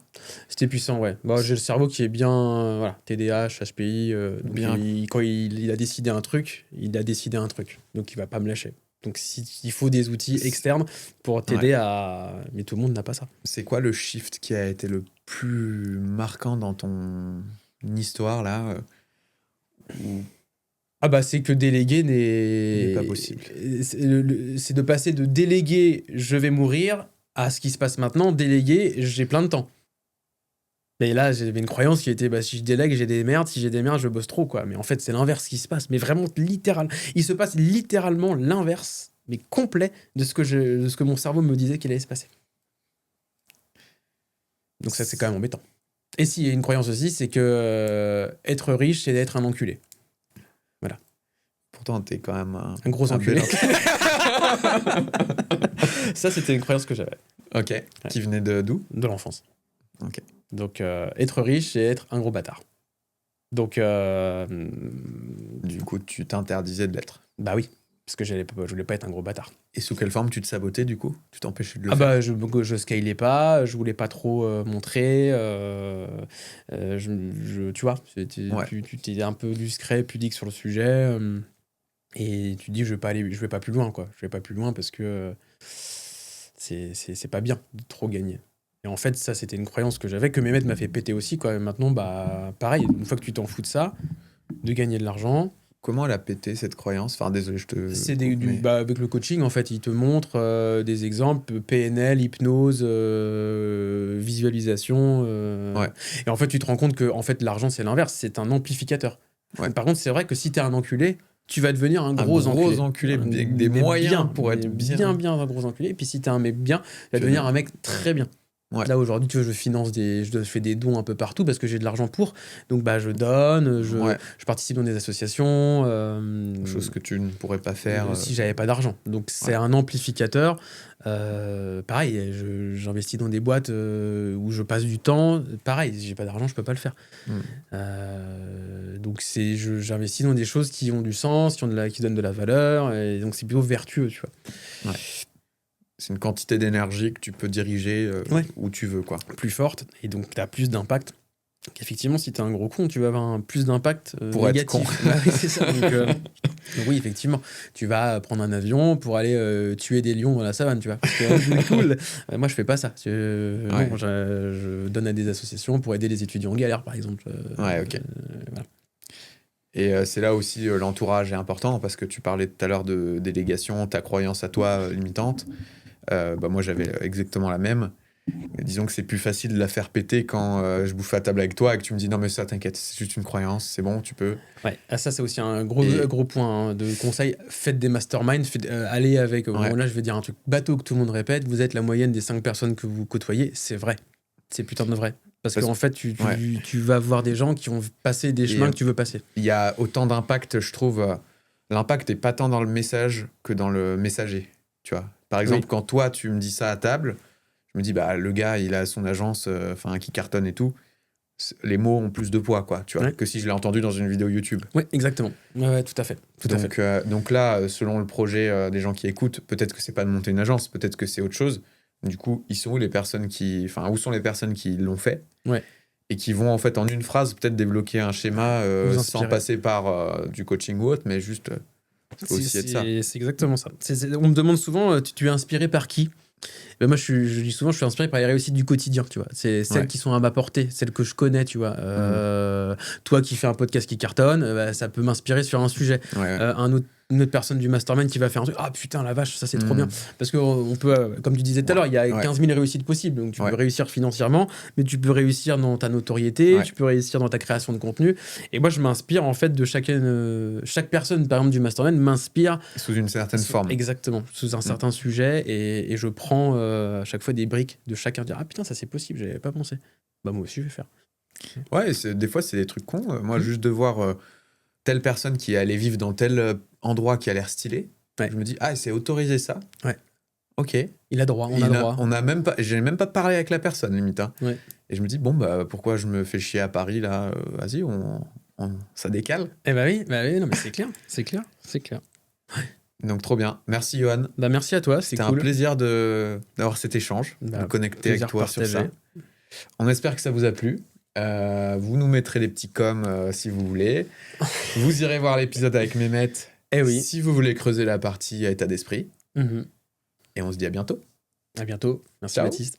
C'était puissant, ouais. Bah, j'ai le cerveau qui est bien... TDAH, HPI. Bien. Quand il a décidé un truc, Donc, il va pas me lâcher. Donc, il faut des outils externes pour t'aider à... Mais tout le monde n'a pas ça. C'est quoi le shift qui a été le plus marquant dans ton histoire, là Ah bah c'est que déléguer n'est pas possible. C'est de passer de déléguer je vais mourir à ce qui se passe maintenant, déléguer j'ai plein de temps. Mais là j'avais une croyance qui était si je délègue j'ai des merdes, si j'ai des merdes je bosse trop quoi. Mais en fait c'est l'inverse qui se passe, mais vraiment littéralement. Il se passe littéralement l'inverse, mais complet de ce que mon cerveau me disait qu'il allait se passer. Donc ça c'est quand même embêtant. Et s'il y a une croyance aussi, c'est que être riche c'est d'être un enculé. Voilà. Pourtant, t'es quand même un gros enculé. Ça, c'était une croyance que j'avais. Ok. Ouais. Qui venait d'où ? De l'enfance. Ok. Donc, être riche, c'est être un gros bâtard. Donc, du coup, tu t'interdisais de l'être. Bah oui, parce que je voulais pas être un gros bâtard. Et sous quelle forme tu te sabotais, du coup ? Tu t'empêchais de le faire ? Bah, je scalais pas, je voulais pas trop montrer. Tu vois, tu t'es un peu discret, pudique sur le sujet. Et tu te dis, je vais pas plus loin, quoi. Je vais pas plus loin parce que c'est pas bien de trop gagner. Et en fait, ça, c'était une croyance que j'avais, que Mehmet m'a fait péter aussi, quoi. Et maintenant, bah, pareil, une fois que tu t'en fous de ça, de gagner de l'argent. Comment elle a pété cette croyance ? Enfin, désolé, je te... C'est avec le coaching, en fait, il te montre des exemples, PNL, hypnose, visualisation. Ouais. Et en fait, tu te rends compte que en fait, l'argent, c'est l'inverse, c'est un amplificateur. Ouais. Par contre, c'est vrai que si t'es un enculé, tu vas devenir un gros enculé avec des moyens pour être bien un gros enculé. Et puis si t'es un mec bien, tu vas devenir un mec très bien. Ouais. Là aujourd'hui, tu vois, je fais des dons un peu partout parce que j'ai de l'argent pour. Donc bah je donne, je participe dans des associations. Chose que tu ne pourrais pas faire si j'avais pas d'argent. Donc c'est un amplificateur. Pareil, j'investis dans des boîtes où je passe du temps. Pareil, si j'ai pas d'argent, je peux pas le faire. Donc j'investis dans des choses qui ont du sens, qui donnent de la valeur. Et donc c'est plutôt vertueux, tu vois. Ouais. C'est une quantité d'énergie que tu peux diriger où tu veux, quoi. Plus forte, et donc tu as plus d'impact. Donc effectivement, si tu es un gros con, tu vas avoir plus d'impact pour négatif. Être con. Oui, c'est ça. Donc oui, effectivement, tu vas prendre un avion pour aller tuer des lions dans la savane, tu vois. C'est cool. Moi, je fais pas ça. Non, je donne à des associations pour aider les étudiants en galère, par exemple. Ouais, ok. Voilà. Et c'est là aussi l'entourage est important, parce que tu parlais tout à l'heure de délégation, ta croyance à toi limitante. Moi, j'avais exactement la même. Disons que c'est plus facile de la faire péter quand je bouffe à table avec toi et que tu me dis non mais ça t'inquiète, c'est juste une croyance, c'est bon, tu peux. Ouais, ça c'est aussi un gros point de conseil. Faites des masterminds, allez avec. Là je vais dire un truc bateau que tout le monde répète, vous êtes la moyenne des 5 personnes que vous côtoyez, c'est vrai. C'est putain de vrai. Parce qu'en fait, tu vas voir des gens qui ont passé des chemins que tu veux passer. Il y a autant d'impact, je trouve. L'impact n'est pas tant dans le message que dans le messager. Tu vois. Par exemple, quand toi, tu me dis ça à table, je me dis, le gars, il a son agence qui cartonne et tout. Les mots ont plus de poids, quoi, tu vois, que si je l'ai entendu dans une vidéo YouTube. Oui, exactement. Ouais, tout à fait. Donc là, selon le projet des gens qui écoutent, peut-être que c'est pas de monter une agence, peut-être que c'est autre chose. Du coup, ils sont où les personnes où sont les personnes qui l'ont fait Ouais. et qui vont en fait en une phrase peut-être débloquer un schéma Vous sans inspirer. passer par du coaching ou autre, mais juste ça peut aussi être ça. C'est exactement ça. On me demande souvent, tu es inspiré par qui? Ben moi, je dis souvent, je suis inspiré par les réussites du quotidien, tu vois. C'est celles Ouais. qui sont à ma portée, celles que je connais, tu vois. Toi qui fais un podcast qui cartonne, bah, ça peut m'inspirer sur un sujet. Ouais. Une autre personne du mastermind qui va faire un truc, ah putain, la vache, ça c'est trop Mm. bien. Parce que on peut, comme tu disais tout à l'heure, il y a Ouais. 15 000 réussites possibles. Donc tu Ouais. peux réussir financièrement, mais tu peux réussir dans ta notoriété, Ouais. tu peux réussir dans ta création de contenu. Et moi, je m'inspire en fait de chaque personne, par exemple, du mastermind m'inspire Sous une certaine forme. Exactement, sous un certain sujet, et je prends à chaque fois des briques de chacun, dire ah putain, ça c'est possible, j'avais pas pensé. Bah moi aussi je vais faire. Ouais, des fois c'est des trucs cons. Moi, juste de voir telle personne qui est allée vivre dans tel endroit qui a l'air stylé, Ouais. je me dis, ah, c'est autorisé ça. Ouais. Ok. Il a droit, on a droit. On a même pas, j'ai même pas parlé avec la personne, limite. Hein. Ouais. Et je me dis, bon, bah, pourquoi je me fais chier à Paris, là vas-y, ça décale. Eh bah oui, non mais c'est clair, c'est clair. Donc, trop bien. Merci, Johan. Bah merci à toi, c'est C'était cool. un plaisir d'avoir cet échange, de me connecter avec toi sur ça. On espère que ça vous a plu. Vous nous mettrez les petits coms si vous voulez. Vous irez voir l'épisode avec Mehmet si vous voulez creuser la partie état d'esprit. Mm-hmm. Et on se dit à bientôt. À bientôt. Merci Ciao. Baptiste.